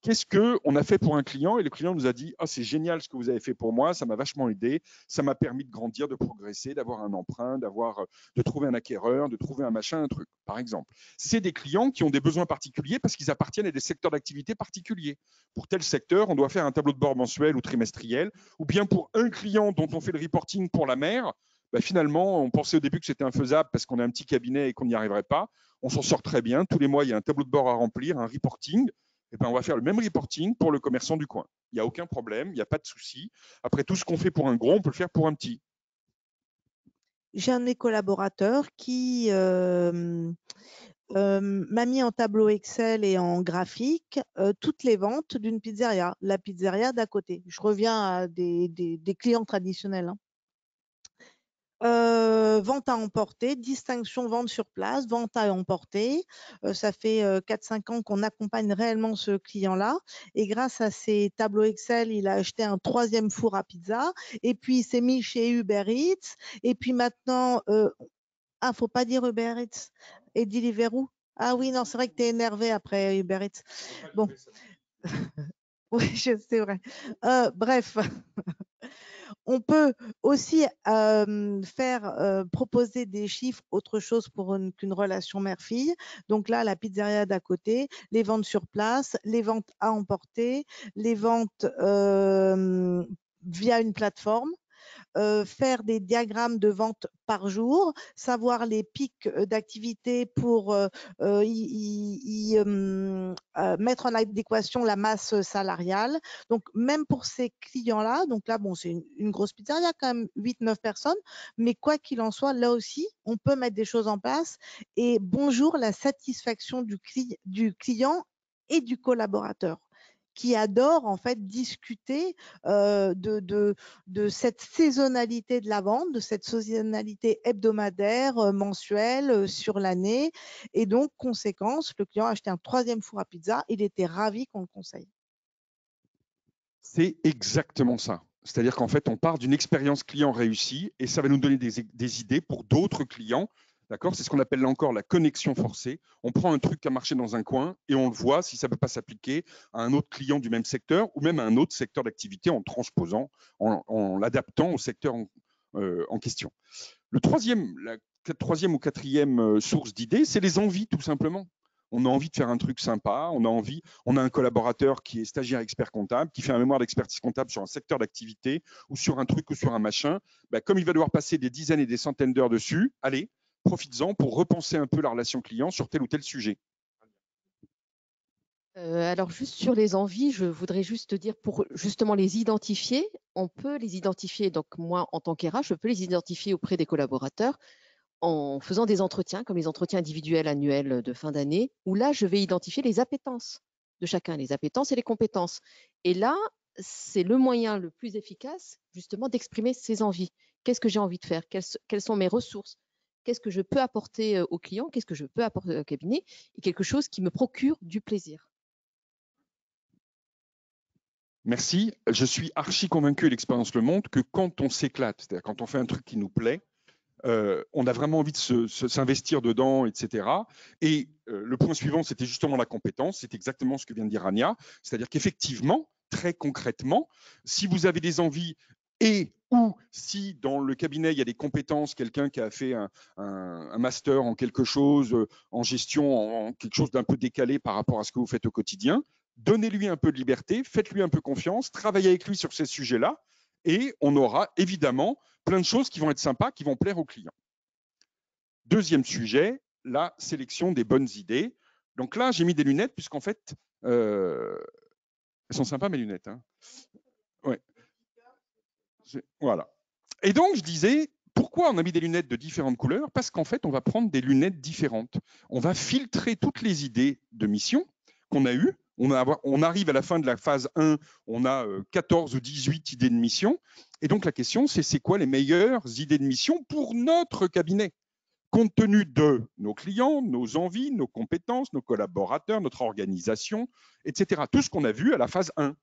[SPEAKER 2] Qu'est-ce qu'on a fait pour un client? Et le client nous a dit « Ah, c'est génial ce que vous avez fait pour moi, ça m'a vachement aidé, ça m'a permis de grandir, de progresser, d'avoir un emprunt, de trouver un acquéreur, de trouver un machin, un truc, par exemple. » C'est des clients qui ont des besoins particuliers parce qu'ils appartiennent à des secteurs d'activité particuliers. Pour tel secteur, on doit faire un tableau de bord mensuel ou trimestriel, ou bien pour un client dont on fait le reporting pour la mer, finalement, on pensait au début que c'était infaisable parce qu'on a un petit cabinet et qu'on n'y arriverait pas. On s'en sort très bien. Tous les mois, il y a un tableau de bord à remplir, un reporting. On va faire le même reporting pour le commerçant du coin. Il n'y a aucun problème, il n'y a pas de souci. Après, tout ce qu'on fait pour un gros, on peut le faire pour un petit.
[SPEAKER 1] J'ai un de mes collaborateurs qui m'a mis en tableau Excel et en graphique toutes les ventes d'une pizzeria, la pizzeria d'à côté. Je reviens à des clients traditionnels. Hein. Vente à emporter, distinction vente sur place, vente à emporter. Ça fait 4-5 ans qu'on accompagne réellement ce client-là. Et grâce à ces tableaux Excel, il a acheté un 3e four à pizza. Et puis, il s'est mis chez Uber Eats. Et puis maintenant, faut pas dire Uber Eats et Deliveroo. Ah oui, non, c'est vrai que tu es énervé après Uber Eats. Bon. Oui, c'est vrai. Bref. On peut aussi proposer des chiffres, autre chose qu'une relation mère-fille. Donc là, la pizzeria d'à côté, les ventes sur place, les ventes à emporter, les ventes via une plateforme. Faire des diagrammes de vente par jour, savoir les pics d'activité pour mettre en adéquation la masse salariale. Donc, même pour ces clients-là, donc là, bon, c'est une grosse pizzeria, quand même 8-9 personnes, mais quoi qu'il en soit, là aussi, on peut mettre des choses en place. Et bonjour, la satisfaction du client et du collaborateur qui adore en fait discuter de cette saisonnalité de la vente, de cette saisonnalité hebdomadaire, mensuelle, sur l'année. Et donc, conséquence, le client a acheté un 3e four à pizza. Il était ravi qu'on le conseille.
[SPEAKER 2] C'est exactement ça. C'est-à-dire qu'en fait, on part d'une expérience client réussie et ça va nous donner des idées pour d'autres clients. D'accord? C'est ce qu'on appelle là encore la connexion forcée. On prend un truc qui a marché dans un coin et on le voit si ça ne peut pas s'appliquer à un autre client du même secteur ou même à un autre secteur d'activité en transposant, en l'adaptant au secteur en question. La troisième ou quatrième source d'idées, c'est les envies, tout simplement. On a envie de faire un truc sympa, on a un collaborateur qui est stagiaire expert comptable, qui fait un mémoire d'expertise comptable sur un secteur d'activité ou sur un truc ou sur un machin. Comme il va devoir passer des dizaines et des centaines d'heures dessus, allez, profites-en pour repenser un peu la relation client sur tel ou tel sujet.
[SPEAKER 3] Alors, juste sur les envies, je voudrais juste te dire, pour justement les identifier, on peut les identifier, donc moi, en tant qu'RH, je peux les identifier auprès des collaborateurs en faisant des entretiens, comme les entretiens individuels annuels de fin d'année, où là, je vais identifier les appétences de chacun, les appétences et les compétences. Et là, c'est le moyen le plus efficace, justement, d'exprimer ses envies. Qu'est-ce que j'ai envie de faire? Quelles sont mes ressources? Qu'est-ce que je peux apporter au client? Qu'est-ce que je peux apporter au cabinet? Et quelque chose qui me procure du plaisir.
[SPEAKER 2] Merci. Je suis archi convaincu, et l'expérience le montre, que quand on s'éclate, c'est-à-dire quand on fait un truc qui nous plaît, on a vraiment envie de s'investir dedans, etc. Et le point suivant, c'était justement la compétence. C'est exactement ce que vient de dire Rania. C'est-à-dire qu'effectivement, très concrètement, si vous avez des envies et ou si dans le cabinet, il y a des compétences, quelqu'un qui a fait un master en quelque chose, en gestion, en quelque chose d'un peu décalé par rapport à ce que vous faites au quotidien, donnez-lui un peu de liberté, faites-lui un peu confiance, travaillez avec lui sur ces sujets-là, et on aura évidemment plein de choses qui vont être sympas, qui vont plaire aux clients. Deuxième sujet, la sélection des bonnes idées. Donc là, j'ai mis des lunettes, puisqu'en fait, elles sont sympas mes lunettes. Hein. Ouais. Voilà. Et donc, je disais, pourquoi on a mis des lunettes de différentes couleurs? Parce qu'en fait, on va prendre des lunettes différentes. On va filtrer toutes les idées de mission qu'on a eues. On arrive à la fin de la phase 1, on a 14 ou 18 idées de mission. Et donc, la question, c'est quoi les meilleures idées de mission pour notre cabinet, compte tenu de nos clients, nos envies, nos compétences, nos collaborateurs, notre organisation, etc. Tout ce qu'on a vu à la phase 1.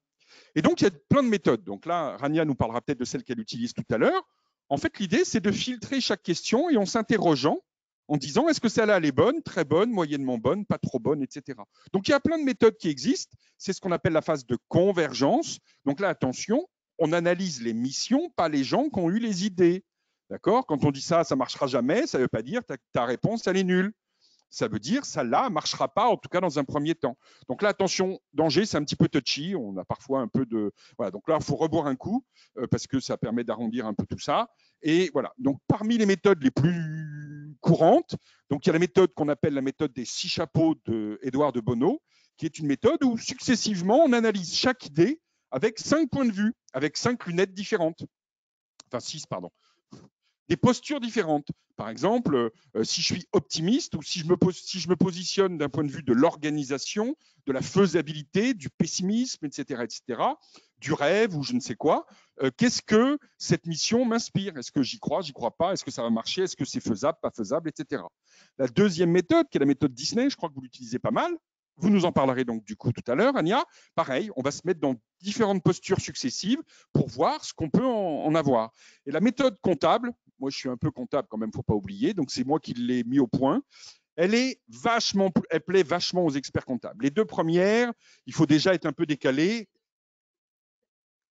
[SPEAKER 2] Et donc, il y a plein de méthodes. Donc là, Rania nous parlera peut-être de celle qu'elle utilise tout à l'heure. En fait, l'idée, c'est de filtrer chaque question et en s'interrogeant, en disant est-ce que celle-là, elle est bonne, très bonne, moyennement bonne, pas trop bonne, etc. Donc, il y a plein de méthodes qui existent. C'est ce qu'on appelle la phase de convergence. Donc là, attention, on analyse les missions, pas les gens qui ont eu les idées. D'accord? Quand on dit ça, ça ne marchera jamais, ça ne veut pas dire ta réponse, elle est nulle. Ça veut dire ça là ne marchera pas, en tout cas dans un premier temps. Donc là, attention, danger, c'est un petit peu touchy. On a parfois un peu de. Voilà, donc là, il faut reboire un coup parce que ça permet d'arrondir un peu tout ça. Et voilà. Donc parmi les méthodes les plus courantes, donc il y a la méthode qu'on appelle la méthode des 6 chapeaux d'Édouard de Bono, qui est une méthode où successivement on analyse chaque idée avec 5 points de vue, avec 5 lunettes différentes. Enfin 6, pardon. des postures différentes. Par exemple, si je suis optimiste ou si je me positionne d'un point de vue de l'organisation, de la faisabilité, du pessimisme, etc., du rêve ou je ne sais quoi, qu'est-ce que cette mission m'inspire? Est-ce que j'y crois pas? Est-ce que ça va marcher? Est-ce que c'est faisable, pas faisable, etc. La deuxième méthode, qui est la méthode Disney, je crois que vous l'utilisez pas mal. Vous nous en parlerez donc du coup tout à l'heure, Ania. Pareil, on va se mettre dans différentes postures successives pour voir ce qu'on peut en avoir. Et la méthode comptable, moi je suis un peu comptable quand même, faut pas oublier, donc c'est moi qui l'ai mis au point. Elle plaît vachement aux experts comptables. Les deux premières, il faut déjà être un peu décalé.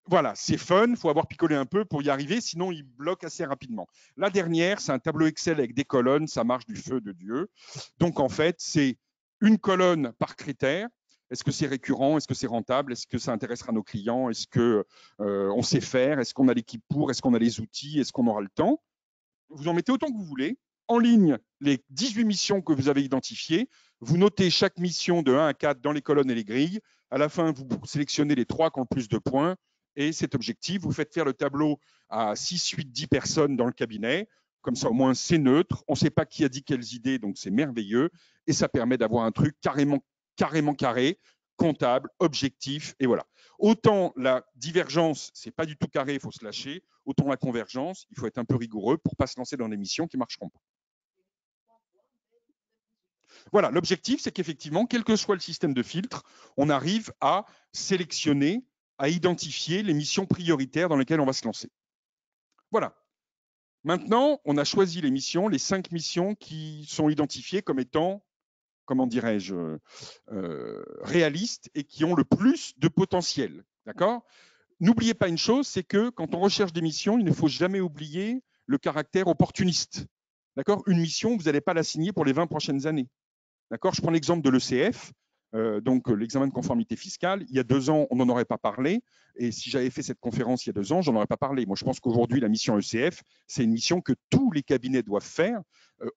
[SPEAKER 2] Voilà, c'est fun, il faut avoir picolé un peu pour y arriver, sinon il bloque assez rapidement. La dernière, c'est un tableau Excel avec des colonnes, ça marche du feu de Dieu. Donc en fait, c'est une colonne par critère. Est-ce que c'est récurrent? Est-ce que c'est rentable? Est-ce que ça intéressera nos clients? Est-ce qu'on sait faire? Est-ce qu'on a l'équipe pour? Est-ce qu'on a les outils? Est-ce qu'on aura le temps? Vous en mettez autant que vous voulez. En ligne, les 18 missions que vous avez identifiées. Vous notez chaque mission de 1 à 4 dans les colonnes et les grilles. À la fin, vous sélectionnez les 3 qui ont le plus de points. Et cet objectif, vous faites faire le tableau à 6, 8, 10 personnes dans le cabinet. Comme ça, au moins, c'est neutre. On ne sait pas qui a dit quelles idées, donc c'est merveilleux. Et ça permet d'avoir un truc carrément carré, comptable, objectif, et voilà. Autant la divergence, c'est pas du tout carré, il faut se lâcher. Autant la convergence, il faut être un peu rigoureux pour ne pas se lancer dans des missions qui ne marcheront pas. Voilà, l'objectif, c'est qu'effectivement, quel que soit le système de filtre, on arrive à sélectionner, à identifier les missions prioritaires dans lesquelles on va se lancer. Voilà. Maintenant, on a choisi les missions, les 5 missions qui sont identifiées comme étant, comment dirais-je, réalistes et qui ont le plus de potentiel. D'accord ? N'oubliez pas une chose, c'est que quand on recherche des missions, il ne faut jamais oublier le caractère opportuniste. D'accord ? Une mission, vous n'allez pas la signer pour les 20 prochaines années. D'accord ? Je prends l'exemple de l'ECF, donc l'examen de conformité fiscale. Il y a 2 ans, on n'en aurait pas parlé. Et si j'avais fait cette conférence il y a 2 ans, j'en aurais pas parlé. Moi, je pense qu'aujourd'hui, la mission ECF, c'est une mission que tous les cabinets doivent faire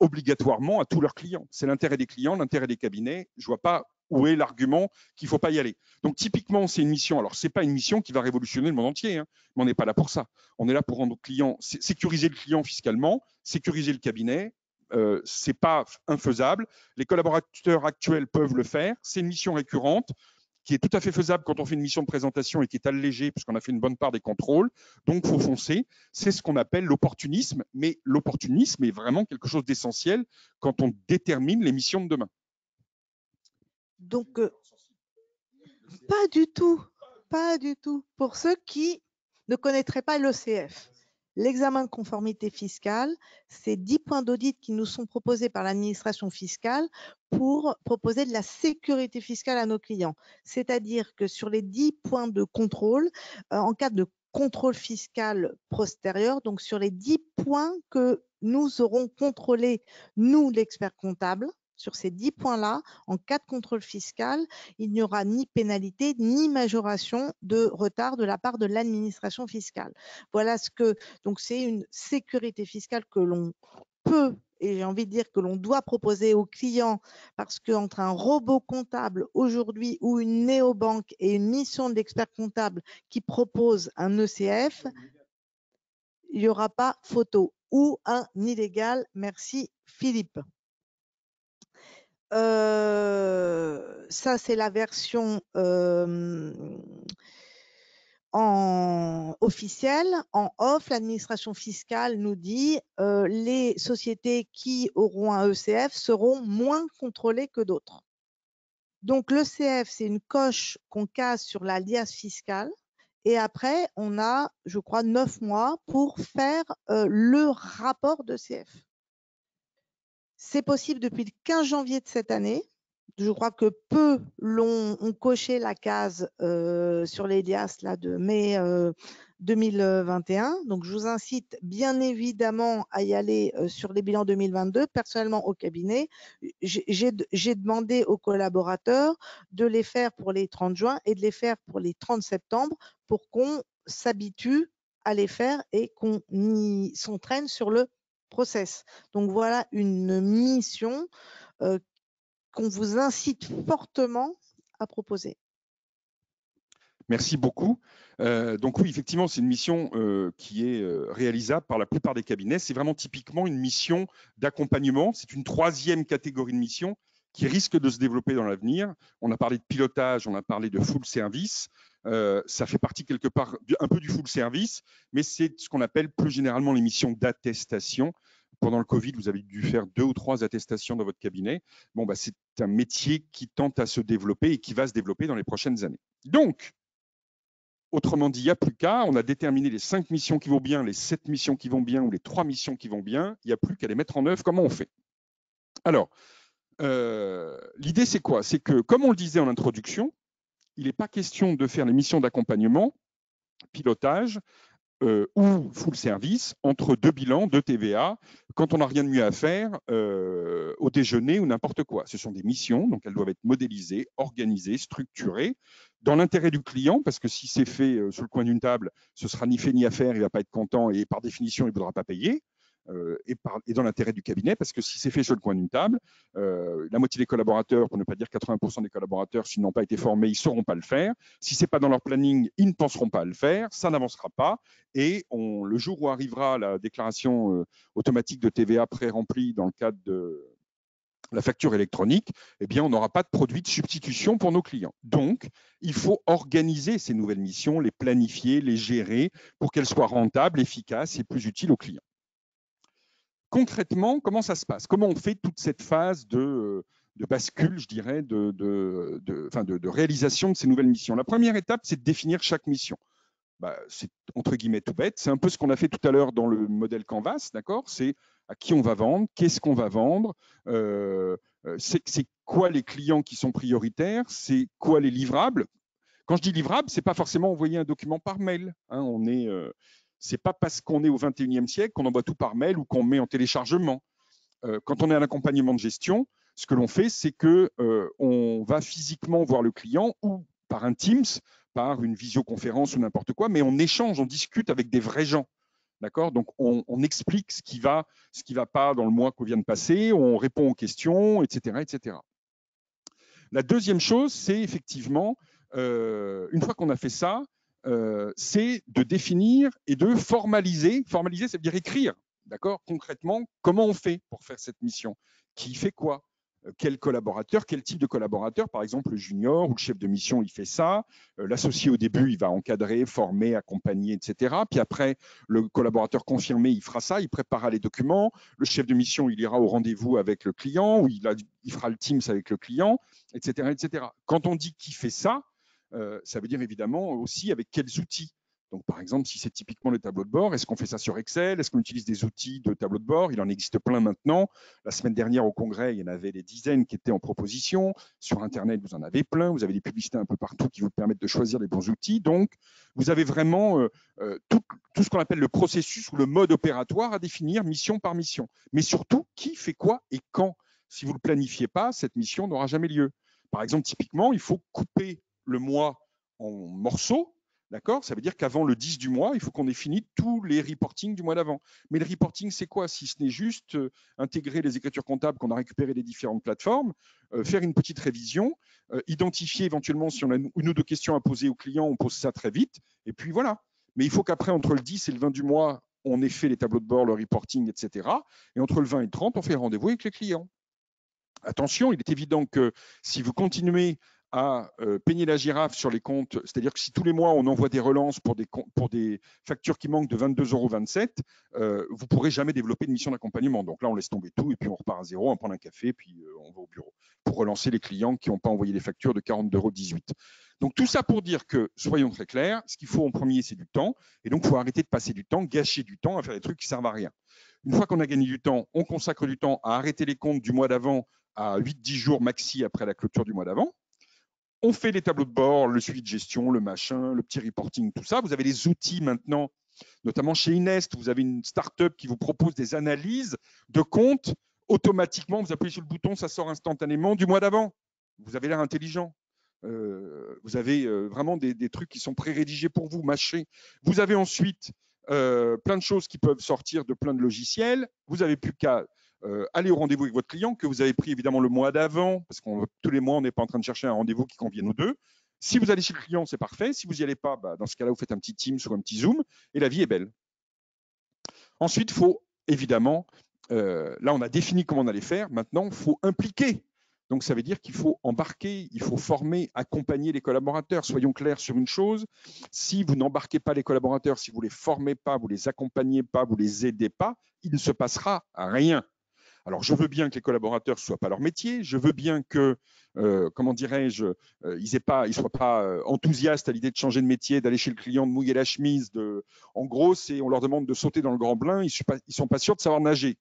[SPEAKER 2] obligatoirement à tous leurs clients. C'est l'intérêt des clients, l'intérêt des cabinets. Je ne vois pas où est l'argument qu'il ne faut pas y aller. Donc, typiquement, c'est une mission. Alors, ce n'est pas une mission qui va révolutionner le monde entier, hein, mais on n'est pas là pour ça. On est là pour rendre nos clients, sécuriser le client fiscalement, sécuriser le cabinet. Ce n'est pas infaisable. Les collaborateurs actuels peuvent le faire. C'est une mission récurrente qui est tout à fait faisable quand on fait une mission de présentation et qui est allégée puisqu'on a fait une bonne part des contrôles. Donc, il faut foncer. C'est ce qu'on appelle l'opportunisme. Mais l'opportunisme est vraiment quelque chose d'essentiel quand on détermine les missions de demain.
[SPEAKER 1] Donc, pas du tout. Pas du tout. Pour ceux qui ne connaîtraient pas l'ECF, l'examen de conformité fiscale, c'est 10 points d'audit qui nous sont proposés par l'administration fiscale pour proposer de la sécurité fiscale à nos clients. C'est-à-dire que sur les 10 points de contrôle, en cas de contrôle fiscal postérieur, donc sur les 10 points que nous aurons contrôlés, nous, l'expert comptable, sur ces 10 points-là, en cas de contrôle fiscal, il n'y aura ni pénalité ni majoration de retard de la part de l'administration fiscale. Voilà ce que, donc c'est une sécurité fiscale que l'on peut, et j'ai envie de dire que l'on doit proposer aux clients, parce qu'entre un robot comptable aujourd'hui ou une néobanque et une mission d'expert comptable qui propose un ECF, il n'y aura pas photo, ou un illégal. Merci Philippe. Ça, c'est la version officielle. En off, l'administration fiscale nous dit les sociétés qui auront un ECF seront moins contrôlées que d'autres. Donc, l'ECF, c'est une coche qu'on casse sur la liasse fiscale. Et après, on a, je crois, 9 mois pour faire le rapport d'ECF. C'est possible depuis le 15 janvier de cette année. Je crois que peu ont coché la case sur les liasses là, de mai 2021. Donc, je vous incite bien évidemment à y aller sur les bilans 2022. Personnellement, au cabinet, j'ai demandé aux collaborateurs de les faire pour les 30 juin et de les faire pour les 30 septembre pour qu'on s'habitue à les faire et qu'on s'entraîne sur le process. Donc, voilà une mission qu'on vous incite fortement à proposer.
[SPEAKER 2] Merci beaucoup. Donc oui, effectivement, c'est une mission qui est réalisable par la plupart des cabinets. C'est vraiment typiquement une mission d'accompagnement. C'est une troisième catégorie de mission qui risque de se développer dans l'avenir. On a parlé de pilotage, on a parlé de full service. Ça fait partie quelque part un peu du full service, mais c'est ce qu'on appelle plus généralement les missions d'attestation. Pendant le Covid, vous avez dû faire 2 ou 3 attestations dans votre cabinet. Bon, bah, c'est un métier qui tente à se développer et qui va se développer dans les prochaines années. Donc, autrement dit, il n'y a plus qu'à, on a déterminé les 5 missions qui vont bien, les 7 missions qui vont bien ou les 3 missions qui vont bien, il n'y a plus qu'à les mettre en œuvre. Comment on fait? Alors, l'idée, c'est quoi? C'est que, comme on le disait en introduction, il n'est pas question de faire les missions d'accompagnement, pilotage, ou full service entre 2 bilans, 2 TVA, quand on n'a rien de mieux à faire au déjeuner ou n'importe quoi. Ce sont des missions, donc elles doivent être modélisées, organisées, structurées, dans l'intérêt du client, parce que si c'est fait sur le coin d'une table, ce sera ni fait ni à faire, il ne va pas être content et par définition, il ne voudra pas payer. Et dans l'intérêt du cabinet, parce que si c'est fait sur le coin d'une table, la moitié des collaborateurs, pour ne pas dire 80% des collaborateurs, s'ils n'ont pas été formés, ils ne sauront pas le faire. Si ce n'est pas dans leur planning, ils ne penseront pas à le faire, ça n'avancera pas. Et le jour où arrivera la déclaration automatique de TVA pré-remplie dans le cadre de la facture électronique, eh bien, on n'aura pas de produit de substitution pour nos clients. Donc, il faut organiser ces nouvelles missions, les planifier, les gérer pour qu'elles soient rentables, efficaces et plus utiles aux clients. Concrètement, comment ça se passe? Comment on fait toute cette phase de bascule, je dirais, de réalisation de ces nouvelles missions? La première étape, c'est de définir chaque mission. C'est entre guillemets tout bête. C'est un peu ce qu'on a fait tout à l'heure dans le modèle Canvas, d'accord? C'est à qui on va vendre, qu'est-ce qu'on va vendre, c'est quoi les clients qui sont prioritaires, c'est quoi les livrables. Quand je dis livrable, c'est pas forcément envoyer un document par mail. Hein, c'est pas parce qu'on est au 21e siècle qu'on envoie tout par mail ou qu'on met en téléchargement. Quand on est à l'accompagnement de gestion, ce que l'on fait, c'est que on va physiquement voir le client ou par un Teams, par une visioconférence ou n'importe quoi, mais on échange, on discute avec des vrais gens. D'accord? Donc, on explique ce qui va pas dans le mois qu'on vient de passer, on répond aux questions, etc., etc. La deuxième chose, c'est effectivement, une fois qu'on a fait ça, c'est de définir et de formaliser. Formaliser, ça veut dire écrire. D'accord? Concrètement, comment on fait pour faire cette mission? Qui fait quoi? Quel collaborateur, quel type de collaborateur? Par exemple, le junior ou le chef de mission, il fait ça. L'associé au début, il va encadrer, former, accompagner, etc. Puis après, le collaborateur confirmé, il fera ça, il préparera les documents. Le chef de mission, il ira au rendez-vous avec le client ou il fera le Teams avec le client, etc., etc. Quand on dit qui fait ça, ça veut dire évidemment aussi avec quels outils. Donc, par exemple, si c'est typiquement le tableau de bord, est-ce qu'on fait ça sur Excel? Est-ce qu'on utilise des outils de tableau de bord? Il en existe plein maintenant. La semaine dernière, au congrès, il y en avait des dizaines qui étaient en proposition. Sur Internet, vous en avez plein. Vous avez des publicités un peu partout qui vous permettent de choisir les bons outils. Donc, vous avez vraiment tout ce qu'on appelle le processus ou le mode opératoire à définir mission par mission. Mais surtout, qui fait quoi et quand? Si vous ne le planifiez pas, cette mission n'aura jamais lieu. Par exemple, typiquement, il faut couper le mois en morceaux. D'accord? Ça veut dire qu'avant le 10 du mois, il faut qu'on ait fini tous les reportings du mois d'avant. Mais le reporting, c'est quoi? Si ce n'est juste intégrer les écritures comptables qu'on a récupérées des différentes plateformes, faire une petite révision, identifier éventuellement si on a une ou deux questions à poser au client, on pose ça très vite. Et puis voilà. Mais il faut qu'après, entre le 10 et le 20 du mois, on ait fait les tableaux de bord, le reporting, etc. Et entre le 20 et le 30, on fait le rendez-vous avec les clients. Attention, il est évident que si vous continuez à peigner la girafe sur les comptes, c'est-à-dire que si tous les mois on envoie des relances pour des factures qui manquent de 22,27 €, vous ne pourrez jamais développer une mission d'accompagnement. Donc là, on laisse tomber tout et puis on repart à zéro, on prend un café, puis on va au bureau pour relancer les clients qui n'ont pas envoyé les factures de 42,18 €. Donc tout ça pour dire que, soyons très clairs, ce qu'il faut en premier, c'est du temps. Et donc, il faut arrêter de passer du temps, gâcher du temps à faire des trucs qui ne servent à rien. Une fois qu'on a gagné du temps, on consacre du temps à arrêter les comptes du mois d'avant à 8-10 jours maxi après la clôture du mois d'avant. On fait les tableaux de bord, le suivi de gestion, le machin, le petit reporting, tout ça. Vous avez les outils maintenant, notamment chez Inest, vous avez une start-up qui vous propose des analyses de comptes. Automatiquement, vous appuyez sur le bouton, ça sort instantanément du mois d'avant. Vous avez l'air intelligent. Vous avez vraiment des trucs qui sont pré-rédigés pour vous, mâchés. Vous avez ensuite plein de choses qui peuvent sortir de plein de logiciels. Vous n'avez plus qu'à aller au rendez-vous avec votre client, que vous avez pris évidemment le mois d'avant, parce que tous les mois, on n'est pas en train de chercher un rendez-vous qui convienne aux deux. Si vous allez chez le client, c'est parfait. Si vous n'y allez pas, dans ce cas-là, vous faites un petit Teams ou un petit Zoom et la vie est belle. Ensuite, il faut évidemment, là on a défini comment on allait faire, maintenant il faut impliquer. Donc ça veut dire qu'il faut embarquer, il faut former, accompagner les collaborateurs. Soyons clairs sur une chose, si vous n'embarquez pas les collaborateurs, si vous ne les formez pas, vous ne les accompagnez pas, vous ne les aidez pas, il ne se passera rien. Alors, je veux bien que les collaborateurs ne soient pas leur métier, je veux bien que, comment dirais-je, ils ne soient pas enthousiastes à l'idée de changer de métier, d'aller chez le client, de mouiller la chemise. En gros, on leur demande de sauter dans le grand bain, ils ne sont pas sûrs de savoir nager.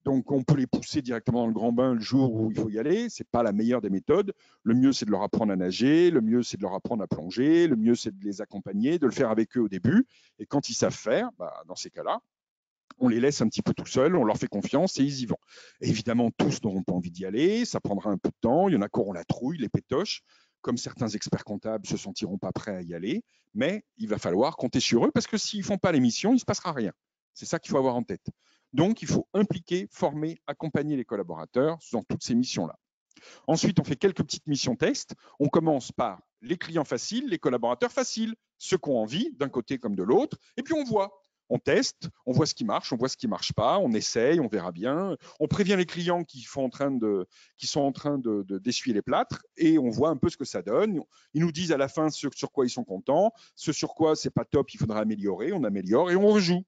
[SPEAKER 2] Donc, on peut les pousser directement dans le grand bain le jour où il faut y aller. Ce n'est pas la meilleure des méthodes. Le mieux, c'est de leur apprendre à nager. Le mieux, c'est de leur apprendre à plonger. Le mieux, c'est de les accompagner, de le faire avec eux au début. Et quand ils savent faire, dans ces cas-là, on les laisse un petit peu tout seuls, on leur fait confiance et ils y vont. Et évidemment, tous n'auront pas envie d'y aller, ça prendra un peu de temps, il y en a qui auront la trouille, les pétoches, comme certains experts comptables ne se sentiront pas prêts à y aller, mais il va falloir compter sur eux parce que s'ils ne font pas l'émission, il ne se passera rien. C'est ça qu'il faut avoir en tête. Donc, il faut impliquer, former, accompagner les collaborateurs dans toutes ces missions-là. Ensuite, on fait quelques petites missions tests. On commence par les clients faciles, les collaborateurs faciles, ceux qui ont envie, d'un côté comme de l'autre, et puis on voit. On teste, on voit ce qui marche, on voit ce qui ne marche pas, on essaye, on verra bien. On prévient les clients qui sont en train d'essuyer les plâtres et on voit un peu ce que ça donne. Ils nous disent à la fin ce sur quoi ils sont contents, ce sur quoi c'est pas top, il faudra améliorer, on améliore et on rejoue.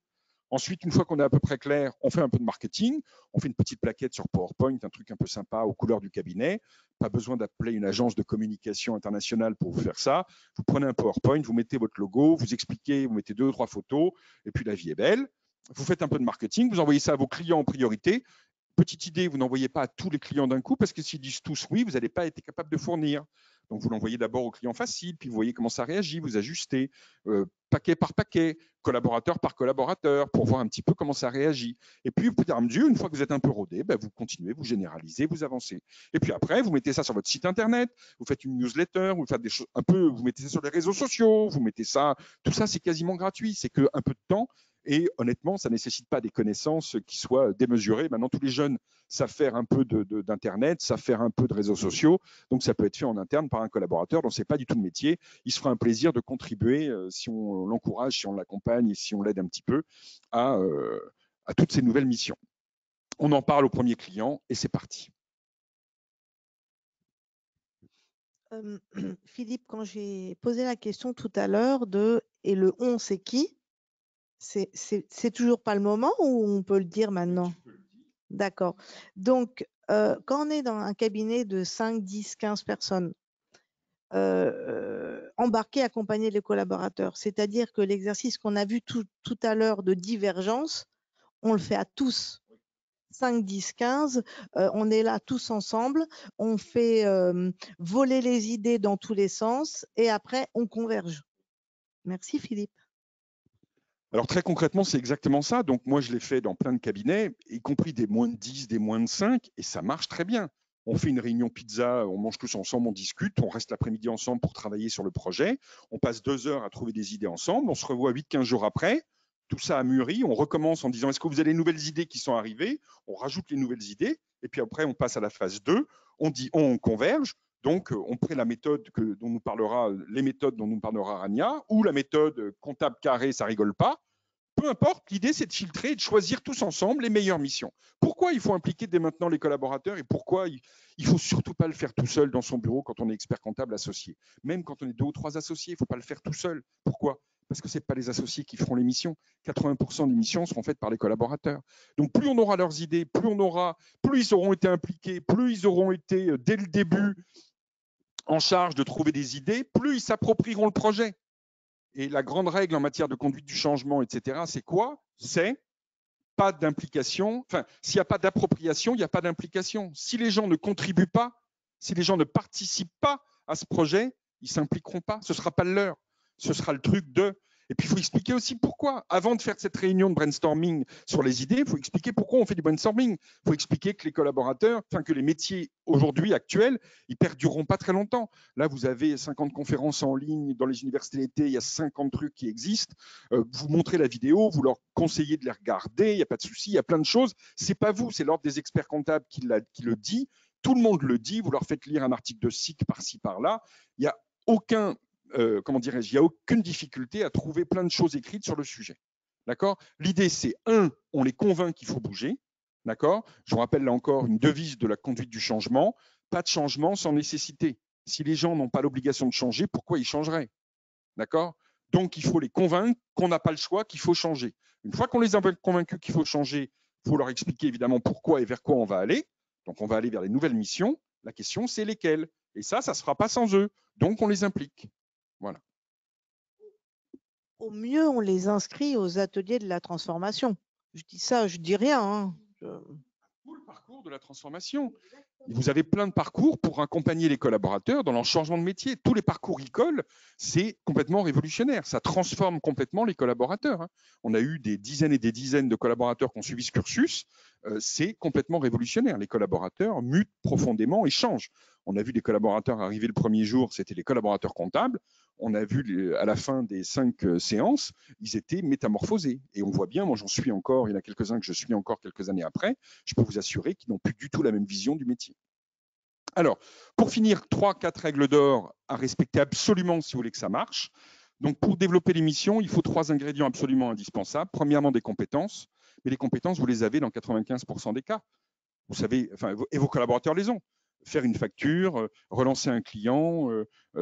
[SPEAKER 2] Ensuite, une fois qu'on est à peu près clair, on fait un peu de marketing, on fait une petite plaquette sur PowerPoint, un truc un peu sympa aux couleurs du cabinet. Pas besoin d'appeler une agence de communication internationale pour vous faire ça. Vous prenez un PowerPoint, vous mettez votre logo, vous expliquez, vous mettez 2 ou 3 photos, et puis la vie est belle. Vous faites un peu de marketing, vous envoyez ça à vos clients en priorité. Petite idée, vous n'envoyez pas à tous les clients d'un coup, parce que s'ils disent tous oui, vous n'allez pas être capable de fournir. Donc, vous l'envoyez d'abord aux clients faciles, puis vous voyez comment ça réagit, vous ajustez paquet par paquet, collaborateur par collaborateur, pour voir un petit peu comment ça réagit. Et puis, au fur et à mesure, une fois que vous êtes un peu rodé, vous continuez, vous généralisez, vous avancez. Et puis après, vous mettez ça sur votre site internet, vous faites une newsletter, vous faites des choses un peu, vous mettez ça sur les réseaux sociaux, vous mettez ça, tout ça, c'est quasiment gratuit. C'est qu'un peu de temps. Et honnêtement, ça ne nécessite pas des connaissances qui soient démesurées. Maintenant, tous les jeunes savent faire un peu d'Internet, savent faire un peu de réseaux sociaux. Donc, ça peut être fait en interne par un collaborateur dont ce n'est pas du tout le métier. Il se fera un plaisir de contribuer si on l'encourage, si on l'accompagne et si on l'aide un petit peu à toutes ces nouvelles missions. On en parle au premier client et c'est parti.
[SPEAKER 1] Philippe, quand j'ai posé la question tout à l'heure de « et le on, c'est qui ?» C'est toujours pas le moment ou on peut le dire maintenant? D'accord. Donc, quand on est dans un cabinet de 5, 10, 15 personnes, embarquer, accompagner les collaborateurs, c'est-à-dire que l'exercice qu'on a vu tout à l'heure de divergence, on le fait à tous. 5, 10, 15, on est là tous ensemble, on fait voler les idées dans tous les sens et après, on converge. Merci Philippe.
[SPEAKER 2] Alors très concrètement, c'est exactement ça. Donc moi, je l'ai fait dans plein de cabinets, y compris des moins de 10, des moins de 5, et ça marche très bien. On fait une réunion pizza, on mange tous ensemble, on discute, on reste l'après-midi ensemble pour travailler sur le projet. On passe 2 heures à trouver des idées ensemble, on se revoit 8-15 jours après. Tout ça a mûri, on recommence en disant est-ce que vous avez les nouvelles idées qui sont arrivées? On rajoute les nouvelles idées, et puis après, on passe à la phase 2, on converge. Donc, on prend la méthode les méthodes dont nous parlera Rania, ou la méthode comptable carré, ça rigole pas. Peu importe, l'idée, c'est de filtrer et de choisir tous ensemble les meilleures missions. Pourquoi il faut impliquer dès maintenant les collaborateurs et pourquoi il ne faut surtout pas le faire tout seul dans son bureau quand on est expert comptable associé? Même quand on est 2 ou 3 associés, il ne faut pas le faire tout seul. Pourquoi? Parce que ce n'est pas les associés qui feront les missions. 80% des missions seront faites par les collaborateurs. Donc, plus on aura leurs idées, plus ils auront été impliqués, plus ils auront été, dès le début, en charge de trouver des idées, plus ils s'approprieront le projet. Et la grande règle en matière de conduite du changement, etc., c'est quoi? C'est pas d'implication. Enfin, s'il n'y a pas d'appropriation, il n'y a pas d'implication. Si les gens ne contribuent pas, si les gens ne participent pas à ce projet, ils ne s'impliqueront pas. Ce ne sera pas le leur. Ce sera le truc de… Et puis, il faut expliquer aussi pourquoi. Avant de faire cette réunion de brainstorming sur les idées, il faut expliquer pourquoi on fait du brainstorming. Il faut expliquer que les collaborateurs, que les métiers aujourd'hui actuels, ils ne perdureront pas très longtemps. Là, vous avez 50 conférences en ligne dans les universités d'été, il y a 50 trucs qui existent. Vous montrez la vidéo, vous leur conseillez de les regarder, il n'y a pas de souci, il y a plein de choses. Ce n'est pas vous, c'est l'ordre des experts comptables qui le dit. Tout le monde le dit, vous leur faites lire un article de SIC par-ci, par-là. Il n'y a aucun, comment dirais-je, il n'y a aucune difficulté à trouver plein de choses écrites sur le sujet. D'accord? L'idée, c'est on les convainc qu'il faut bouger. D'accord? Je vous rappelle là encore une devise de la conduite du changement. Pas de changement sans nécessité. Si les gens n'ont pas l'obligation de changer, pourquoi ils changeraient? D'accord? Donc, il faut les convaincre qu'on n'a pas le choix, qu'il faut changer. Une fois qu'on les a convaincus qu'il faut changer, il faut leur expliquer évidemment pourquoi et vers quoi on va aller. Donc, on va aller vers les nouvelles missions. La question, c'est lesquelles? Et ça ne se fera pas sans eux. Donc, on les implique. Voilà.
[SPEAKER 1] Au mieux, on les inscrit aux ateliers de la transformation. Je dis ça, je dis rien. Hein.
[SPEAKER 2] Tout le parcours de la transformation. Vous avez plein de parcours pour accompagner les collaborateurs dans leur changement de métier. Tous les parcours ICOL, c'est complètement révolutionnaire. Ça transforme complètement les collaborateurs. On a eu des dizaines et des dizaines de collaborateurs qui ont suivi ce cursus. C'est complètement révolutionnaire. Les collaborateurs mutent profondément et changent. On a vu des collaborateurs arriver le premier jour, c'était les collaborateurs comptables. On a vu à la fin des 5 séances, ils étaient métamorphosés. Et on voit bien, moi j'en suis encore, il y en a quelques-uns que je suis encore quelques années après, je peux vous assurer qu'ils n'ont plus du tout la même vision du métier. Alors, pour finir, 3-4 règles d'or à respecter absolument si vous voulez que ça marche. Donc, pour développer les missions, il faut 3 ingrédients absolument indispensables. Premièrement, des compétences. Mais les compétences, vous les avez dans 95% des cas. Vous savez, enfin, et vos collaborateurs les ont. Faire une facture, relancer un client,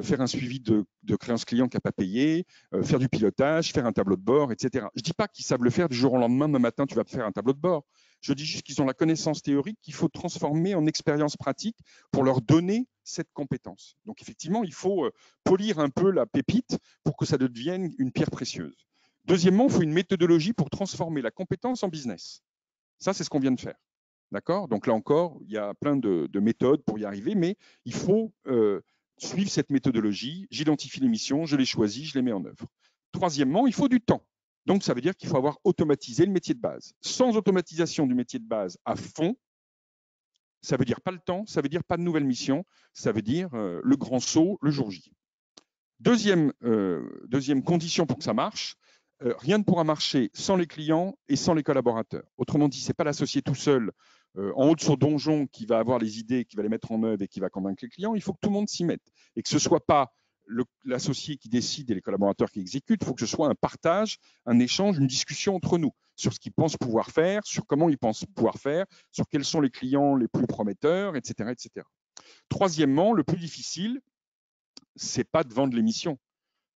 [SPEAKER 2] faire un suivi de créance client qui n'a pas payé, faire du pilotage, faire un tableau de bord, etc. Je ne dis pas qu'ils savent le faire du jour au lendemain, demain matin, tu vas faire un tableau de bord. Je dis juste qu'ils ont la connaissance théorique qu'il faut transformer en expérience pratique pour leur donner cette compétence. Donc effectivement, il faut polir un peu la pépite pour que ça devienne une pierre précieuse. Deuxièmement, il faut une méthodologie pour transformer la compétence en business. Ça, c'est ce qu'on vient de faire. D'accord? Donc là encore, il y a plein de méthodes pour y arriver, mais il faut suivre cette méthodologie. J'identifie les missions, je les choisis, je les mets en œuvre. Troisièmement, il faut du temps. Donc ça veut dire qu'il faut avoir automatisé le métier de base. Sans automatisation du métier de base à fond, ça veut dire pas le temps, ça veut dire pas de nouvelles missions, ça veut dire le grand saut le jour J. Deuxième condition pour que ça marche, rien ne pourra marcher sans les clients et sans les collaborateurs. Autrement dit, ce n'est pas l'associé tout seul en haut de son donjon qui va avoir les idées, qui va les mettre en œuvre et qui va convaincre les clients. Il faut que tout le monde s'y mette et que ce ne soit pas l'associé qui décide et les collaborateurs qui exécutent. Il faut que ce soit un partage, un échange, une discussion entre nous sur ce qu'ils pensent pouvoir faire, sur comment ils pensent pouvoir faire, sur quels sont les clients les plus prometteurs, etc., etc. Troisièmement, le plus difficile, ce n'est pas de vendre les missions.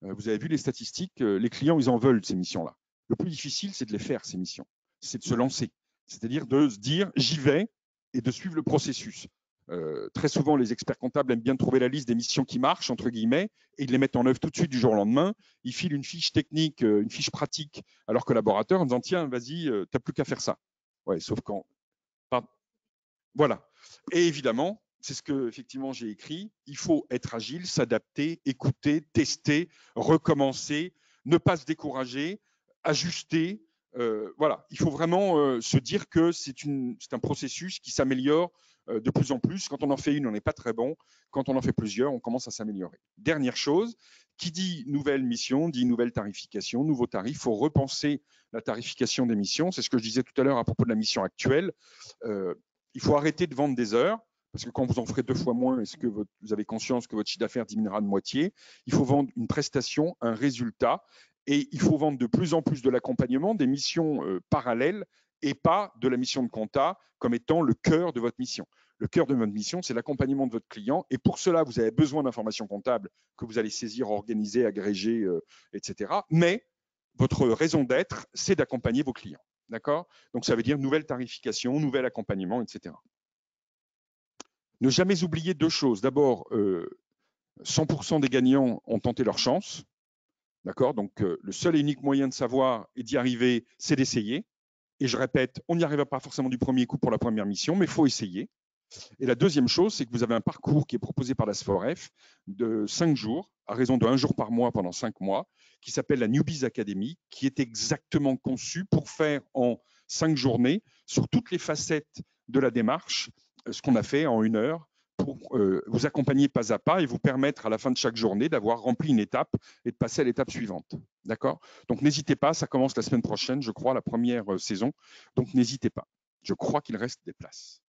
[SPEAKER 2] Vous avez vu les statistiques, les clients, ils en veulent ces missions-là. Le plus difficile, c'est de les faire, ces missions. C'est de se lancer. C'est-à-dire de se dire, j'y vais et de suivre le processus. Très souvent, les experts comptables aiment bien trouver la liste des missions qui marchent, entre guillemets, et de les mettre en œuvre tout de suite du jour au lendemain. Ils filent une fiche technique, une fiche pratique à leurs collaborateurs en disant, tiens, vas-y, tu n'as plus qu'à faire ça. Ouais, sauf quand… Voilà. Et évidemment, c'est ce que effectivement j'ai écrit. Il faut être agile, s'adapter, écouter, tester, recommencer, ne pas se décourager, ajuster. Voilà, il faut vraiment se dire que c'est un processus qui s'améliore de plus en plus. Quand on en fait une, on n'est pas très bon. Quand on en fait plusieurs, on commence à s'améliorer. Dernière chose, qui dit nouvelle mission, dit nouvelle tarification, nouveau tarif. Il faut repenser la tarification des missions. C'est ce que je disais tout à l'heure à propos de la mission actuelle. Il faut arrêter de vendre des heures, parce que quand vous en ferez 2 fois moins, est-ce que vous avez conscience que votre chiffre d'affaires diminuera de moitié? Il faut vendre une prestation, un résultat, et il faut vendre de plus en plus de l'accompagnement, des missions parallèles, et pas de la mission de compta comme étant le cœur de votre mission. Le cœur de votre mission, c'est l'accompagnement de votre client, et pour cela, vous avez besoin d'informations comptables que vous allez saisir, organiser, agréger, etc. Mais votre raison d'être, c'est d'accompagner vos clients. D'accord? Donc, ça veut dire nouvelle tarification, nouvel accompagnement, etc. Ne jamais oublier 2 choses. D'abord, 100% des gagnants ont tenté leur chance. D'accord? Donc, le seul et unique moyen de savoir et d'y arriver, c'est d'essayer. Et je répète, on n'y arrivera pas forcément du premier coup pour la première mission, mais il faut essayer. Et la deuxième chose, c'est que vous avez un parcours qui est proposé par la SFOREF de 5 jours, à raison de 1 jour par mois pendant 5 mois, qui s'appelle la Newbies Academy, qui est exactement conçu pour faire en 5 journées, sur toutes les facettes de la démarche, ce qu'on a fait en 1 heure, pour vous accompagner pas à pas et vous permettre à la fin de chaque journée d'avoir rempli une étape et de passer à l'étape suivante. D'accord? Donc n'hésitez pas, ça commence la semaine prochaine, je crois, la première saison. Donc n'hésitez pas. Je crois qu'il reste des places.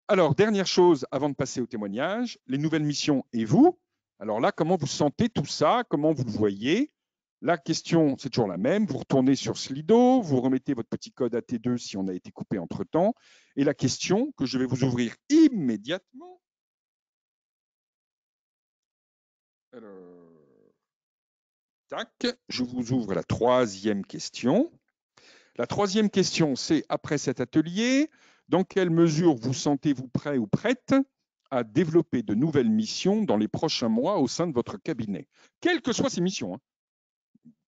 [SPEAKER 2] Alors, dernière chose avant de passer au témoignage, les nouvelles missions et vous. Alors là, comment vous sentez tout ça? Comment vous le voyez? La question, c'est toujours la même. Vous retournez sur Slido, vous remettez votre petit code AT2 si on a été coupé entre-temps. Et la question que je vais vous ouvrir immédiatement. Alors, tac, je vous ouvre la troisième question. La troisième question, c'est après cet atelier, dans quelle mesure vous sentez-vous prêt ou prête à développer de nouvelles missions dans les prochains mois au sein de votre cabinet, quelles que soient ces missions, hein.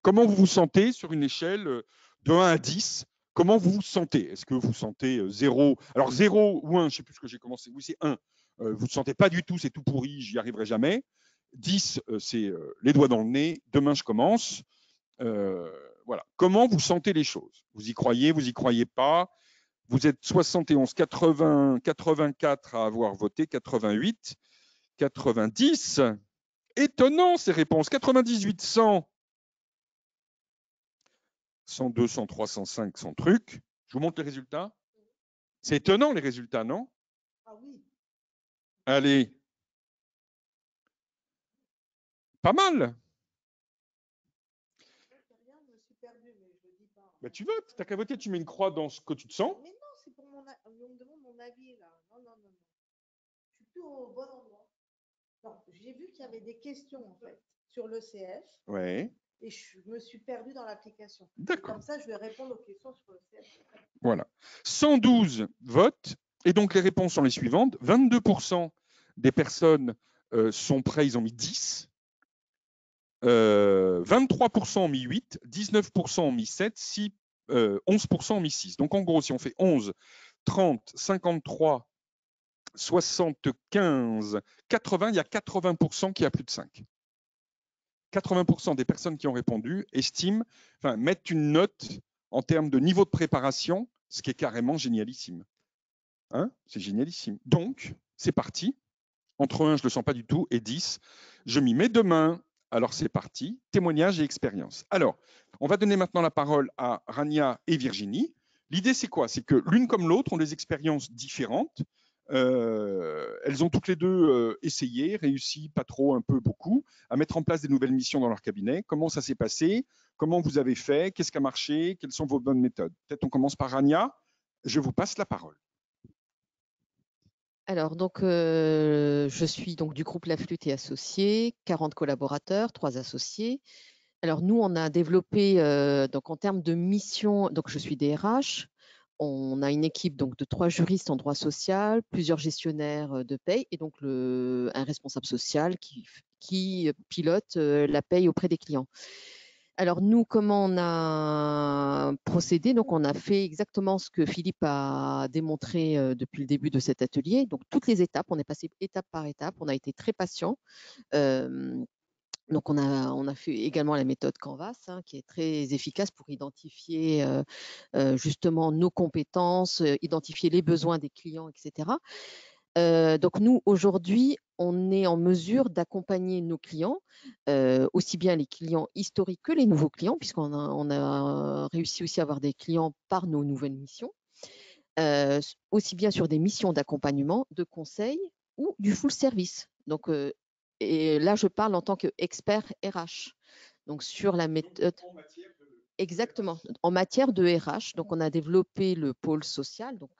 [SPEAKER 2] Comment vous vous sentez sur une échelle de 1 à 10? Comment vous vous sentez? Est-ce que vous sentez 0? Alors 0 ou 1, je ne sais plus ce que j'ai commencé. Oui, c'est 1. Vous ne sentez pas du tout, c'est tout pourri, j'y arriverai jamais. 10, c'est les doigts dans le nez, demain je commence. Voilà. Comment vous sentez les choses? Vous y y croyez pas? Vous êtes 71, 80, 84 à avoir voté, 88, 90. Étonnant ces réponses. 98, 100. 102, 103, 105, 100 trucs. Je vous montre les résultats. C'est étonnant les résultats, non?
[SPEAKER 1] Ah oui.
[SPEAKER 2] Allez. Pas mal. Bah, tu votes. T'as qu'à voter, tu mets une croix dans ce que tu te sens.
[SPEAKER 1] Mais non, c'est pour on me demande mon avis là. Non, non, non, non. Je suis plus au bon endroit. Non, j'ai vu qu'il y avait des questions en fait sur l'ECF.
[SPEAKER 2] Ouais.
[SPEAKER 1] Et je me suis perdue dans l'application.
[SPEAKER 2] D'accord.
[SPEAKER 1] Comme ça, je vais répondre aux questions sur l'ECF.
[SPEAKER 2] Voilà. 112 votes. Et donc, les réponses sont les suivantes. 22% des personnes sont prêts, ils ont mis 10. 23% ont mis 8. 19% ont mis 7. 11% ont mis 6. Donc, en gros, si on fait 11, 30, 53, 75, 80, il y a 80% qui a plus de 5. 80% des personnes qui ont répondu estiment, mettent une note en termes de niveau de préparation, ce qui est carrément génialissime. Hein? C'est génialissime. Donc, c'est parti. Entre 1, je ne le sens pas du tout, et 10, je m'y mets demain. Alors, c'est parti. Témoignage et expérience. Alors, on va donner maintenant la parole à Rania et Virginie. L'idée, c'est quoi? C'est que l'une comme l'autre ont des expériences différentes. Elles ont toutes les deux essayé, réussi, pas trop, un peu, beaucoup, à mettre en place des nouvelles missions dans leur cabinet. Comment ça s'est passé? Comment vous avez fait? Qu'est-ce qui a marché? Quelles sont vos bonnes méthodes? Peut-être on commence par Rania. Je vous passe la parole.
[SPEAKER 3] Alors, donc, je suis donc du groupe La Flûte et Associés, 40 collaborateurs, 3 associés. Alors, nous, on a développé, donc en termes de mission, donc je suis DRH. On a une équipe donc de 3 juristes en droit social, plusieurs gestionnaires de paye et donc un responsable social qui pilote la paye auprès des clients. Alors nous, comment on a procédé? Donc on a fait exactement ce que Philippe a démontré depuis le début de cet atelier. Donc toutes les étapes, on est passé étape par étape, on a été très patient. Donc on a fait également la méthode Canvas, hein, qui est très efficace pour identifier justement nos compétences, identifier les besoins des clients, etc. Donc nous, aujourd'hui, on est en mesure d'accompagner nos clients, aussi bien les clients historiques que les nouveaux clients, puisqu'on a réussi aussi à avoir des clients par nos nouvelles missions, aussi bien sur des missions d'accompagnement, de conseil ou du full service. Donc, et là, je parle en tant qu'expert RH. Donc, sur la méthode… Exactement, en matière de RH. Donc, on a développé le pôle social. Donc,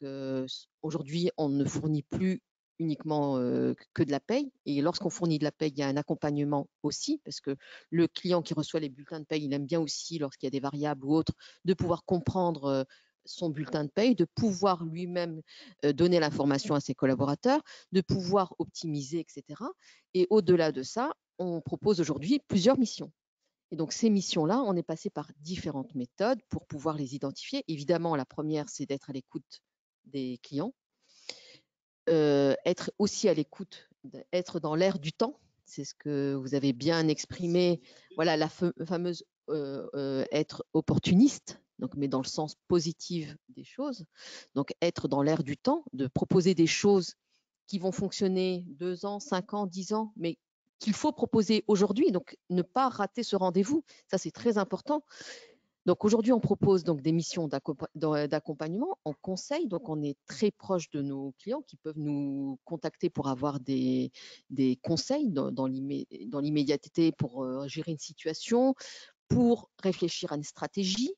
[SPEAKER 3] aujourd'hui, on ne fournit plus uniquement que de la paye. Et lorsqu'on fournit de la paye, il y a un accompagnement aussi, parce que le client qui reçoit les bulletins de paye, il aime bien aussi, lorsqu'il y a des variables ou autres, de pouvoir comprendre son bulletin de paye, de pouvoir lui-même donner l'information à ses collaborateurs, de pouvoir optimiser, etc. Et au-delà de ça, on propose aujourd'hui plusieurs missions. Et donc, ces missions-là, on est passé par différentes méthodes pour pouvoir les identifier. Évidemment, la première, c'est d'être à l'écoute des clients, être aussi à l'écoute, être dans l'air du temps. C'est ce que vous avez bien exprimé. Voilà, la fameuse être opportuniste, donc, mais dans le sens positif des choses. Donc, être dans l'air du temps, de proposer des choses qui vont fonctionner 2 ans, 5 ans, 10 ans, mais qu'il faut proposer aujourd'hui. Donc, ne pas rater ce rendez-vous. Ça, c'est très important. Donc aujourd'hui, on propose donc des missions d'accompagnement en conseil. Donc on est très proche de nos clients qui peuvent nous contacter pour avoir des conseils dans l'immédiateté pour gérer une situation, pour réfléchir à une stratégie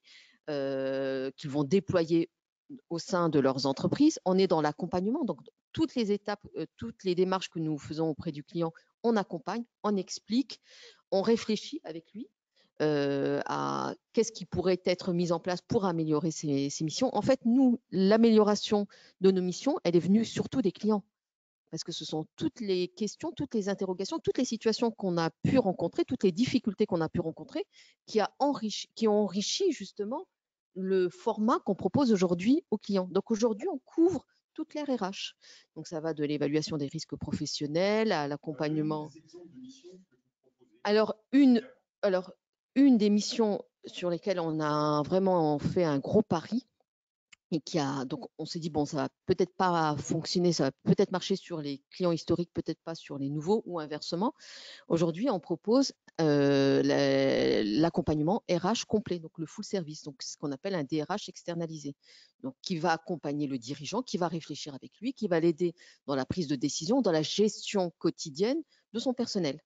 [SPEAKER 3] qu'ils vont déployer au sein de leurs entreprises. On est dans l'accompagnement, donc toutes les étapes, toutes les démarches que nous faisons auprès du client, on accompagne, on explique, on réfléchit avec lui à qu'est-ce qui pourrait être mis en place pour améliorer ces missions. En fait, nous, l'amélioration de nos missions, elle est venue surtout des clients. Parce que ce sont toutes les questions, toutes les interrogations, toutes les situations qu'on a pu rencontrer, toutes les difficultés qu'on a pu rencontrer, qui ont enrichi justement le format qu'on propose aujourd'hui aux clients. Donc aujourd'hui, on couvre toute l'ère RH. Donc ça va de l'évaluation des risques professionnels à l'accompagnement. Alors une des missions sur lesquelles on a vraiment fait un gros pari, et donc on s'est dit, bon, ça va peut-être pas fonctionner, ça va peut-être marcher sur les clients historiques, peut-être pas sur les nouveaux ou inversement. Aujourd'hui, on propose l'accompagnement RH complet, donc le full service, donc ce qu'on appelle un DRH externalisé, donc qui va accompagner le dirigeant, qui va réfléchir avec lui, qui va l'aider dans la prise de décision, dans la gestion quotidienne de son personnel.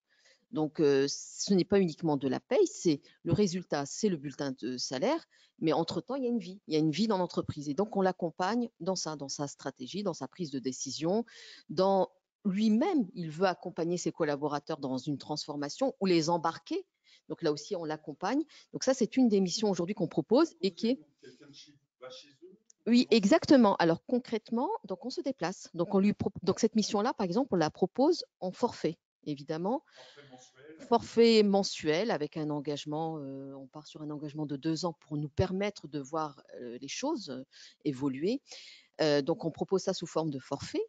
[SPEAKER 3] Donc, ce n'est pas uniquement de la paye, c'est le résultat, c'est le bulletin de salaire, mais entre-temps, il y a une vie. Il y a une vie dans l'entreprise. Et donc, on l'accompagne dans ça, dans sa stratégie, dans sa prise de décision, dans lui-même, il veut accompagner ses collaborateurs dans une transformation ou les embarquer. Donc là aussi, on l'accompagne. Donc ça, c'est une des missions aujourd'hui qu'on propose et qui est… Oui, exactement. Alors concrètement, donc on se déplace. Donc, donc cette mission-là, par exemple, on la propose en forfait, évidemment. Forfait mensuel avec un engagement, on part sur un engagement de 2 ans pour nous permettre de voir les choses évoluer. Donc on propose ça sous forme de forfait.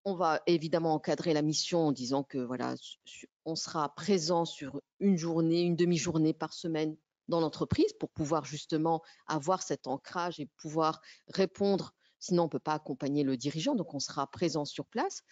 [SPEAKER 3] On va évidemment encadrer la mission en disant que voilà, on sera présent sur une journée, une demi-journée par semaine dans l'entreprise pour pouvoir justement avoir cet ancrage et pouvoir répondre. Sinon, on ne peut pas accompagner le dirigeant, donc on sera présent sur place.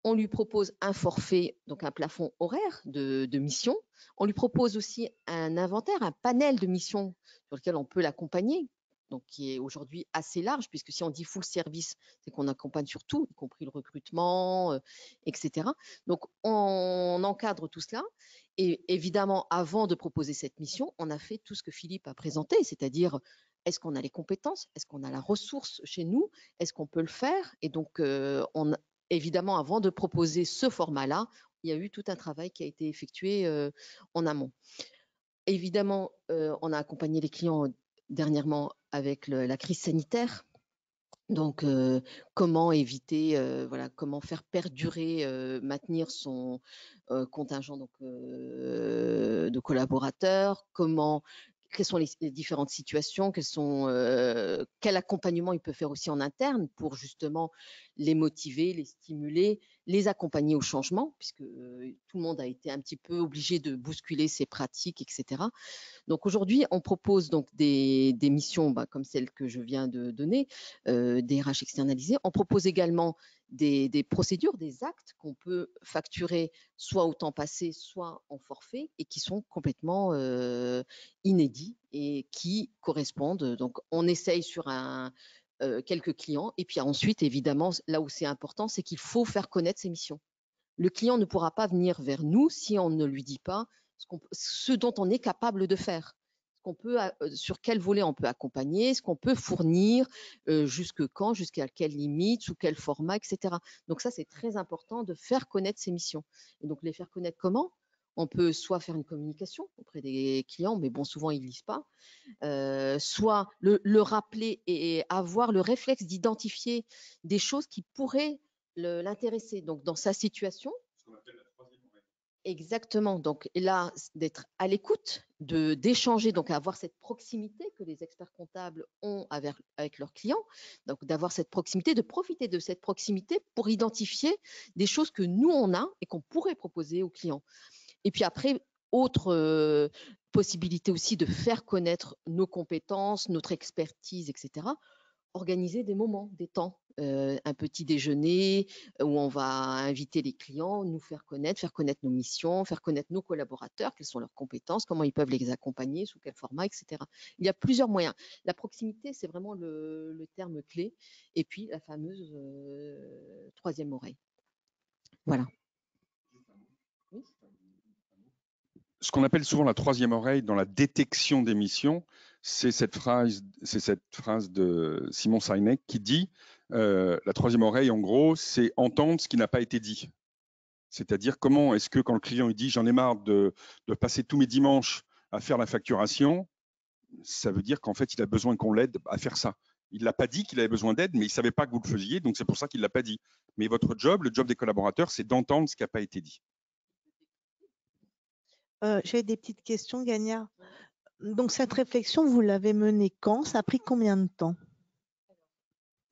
[SPEAKER 3] On lui propose un forfait, donc un plafond horaire de missions. On lui propose aussi un inventaire, un panel de missions sur lequel on peut l'accompagner, donc qui est aujourd'hui assez large, puisque si on dit full service, c'est qu'on accompagne sur tout, y compris le recrutement, etc. Donc, on encadre tout cela. Et évidemment, avant de proposer cette mission, on a fait tout ce que Philippe a présenté, c'est-à-dire est-ce qu'on a les compétences, est-ce qu'on a la ressource chez nous, est-ce qu'on peut le faire? Et donc, évidemment, avant de proposer ce format-là, il y a eu tout un travail qui a été effectué en amont. Évidemment, on a accompagné les clients dernièrement avec la crise sanitaire. Donc, comment éviter, voilà, comment faire perdurer, maintenir son contingent donc, de collaborateurs, quelles sont les différentes situations, quel accompagnement il peut faire aussi en interne pour justement les motiver, les stimuler, les accompagner au changement, puisque tout le monde a été un petit peu obligé de bousculer ses pratiques, etc. Donc aujourd'hui, on propose donc des missions comme celle que je viens de donner, des RH externalisés. On propose également des procédures, des actes qu'on peut facturer soit au temps passé, soit en forfait, et qui sont complètement inédits et qui correspondent. Donc on essaye sur quelques clients, et puis ensuite, évidemment, là où c'est important, c'est qu'il faut faire connaître ces missions. Le client ne pourra pas venir vers nous si on ne lui dit pas ce dont on est capable de faire, sur quel volet on peut accompagner, ce qu'on peut fournir, jusque quand, jusqu'à quelle limite, sous quel format, etc. Donc ça, c'est très important de faire connaître ces missions. Et donc les faire connaître comment? On peut soit faire une communication auprès des clients, mais bon, souvent ils ne lisent pas, soit le rappeler et avoir le réflexe d'identifier des choses qui pourraient l'intéresser. Donc dans sa situation. Exactement. Donc là, d'être à l'écoute, d'échanger, donc avoir cette proximité que les experts comptables ont avec leurs clients, donc d'avoir cette proximité, de profiter de cette proximité pour identifier des choses que nous on a et qu'on pourrait proposer aux clients. Et puis après, autre possibilité aussi de faire connaître nos compétences, notre expertise, etc. Organiser des moments, des temps un petit déjeuner où on va inviter les clients, nous faire connaître nos missions, faire connaître nos collaborateurs, quelles sont leurs compétences, comment ils peuvent les accompagner, sous quel format, etc. Il y a plusieurs moyens. La proximité, c'est vraiment le terme clé. Et puis, la fameuse troisième oreille. Voilà. Oui.
[SPEAKER 2] Ce qu'on appelle souvent la troisième oreille dans la détection des missions, c'est cette phrase de Simon Sinek qui dit la troisième oreille, en gros, c'est entendre ce qui n'a pas été dit. C'est-à-dire comment est-ce que quand le client il dit j'en ai marre de passer tous mes dimanches à faire la facturation, ça veut dire qu'en fait il a besoin qu'on l'aide à faire ça. Il ne l'a pas dit qu'il avait besoin d'aide, mais il ne savait pas que vous le faisiez, donc c'est pour ça qu'il ne l'a pas dit. Mais votre job, le job des collaborateurs, c'est d'entendre ce qui n'a pas été dit.
[SPEAKER 1] J'ai des petites questions, Gagna. Donc, cette réflexion, vous l'avez menée quand? Ça a pris combien de temps?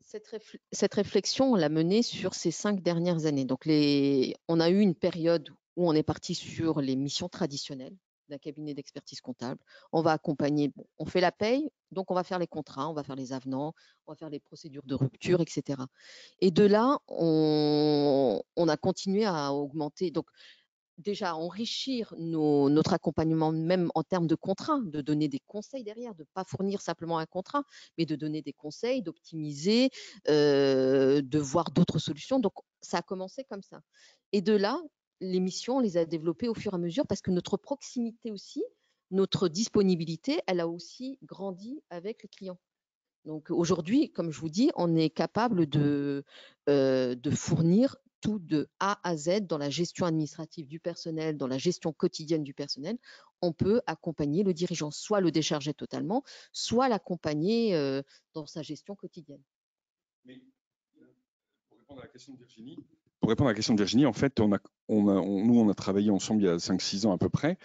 [SPEAKER 3] Cette réflexion, on l'a menée sur ces 5 dernières années. Donc, on a eu une période où on est parti sur les missions traditionnelles d'un cabinet d'expertise comptable. On va accompagner, on fait la paye, donc on va faire les contrats, on va faire les avenants, on va faire les procédures de rupture, etc. Et de là, on a continué à augmenter. Donc, déjà enrichir notre accompagnement, même en termes de contrats, de donner des conseils derrière, de ne pas fournir simplement un contrat, mais de donner des conseils, d'optimiser, de voir d'autres solutions. Donc, ça a commencé comme ça. Et de là, les missions, on les a développées au fur et à mesure parce que notre proximité aussi, notre disponibilité, elle a aussi grandi avec les clients. Donc aujourd'hui, comme je vous dis, on est capable de fournir tout de A à Z dans la gestion administrative du personnel, dans la gestion quotidienne du personnel. On peut accompagner le dirigeant, soit le décharger totalement, soit l'accompagner dans sa gestion quotidienne.
[SPEAKER 2] Mais pour répondre à la question de Virginie, en fait, nous, on a travaillé ensemble il y a 5-6 ans à peu près.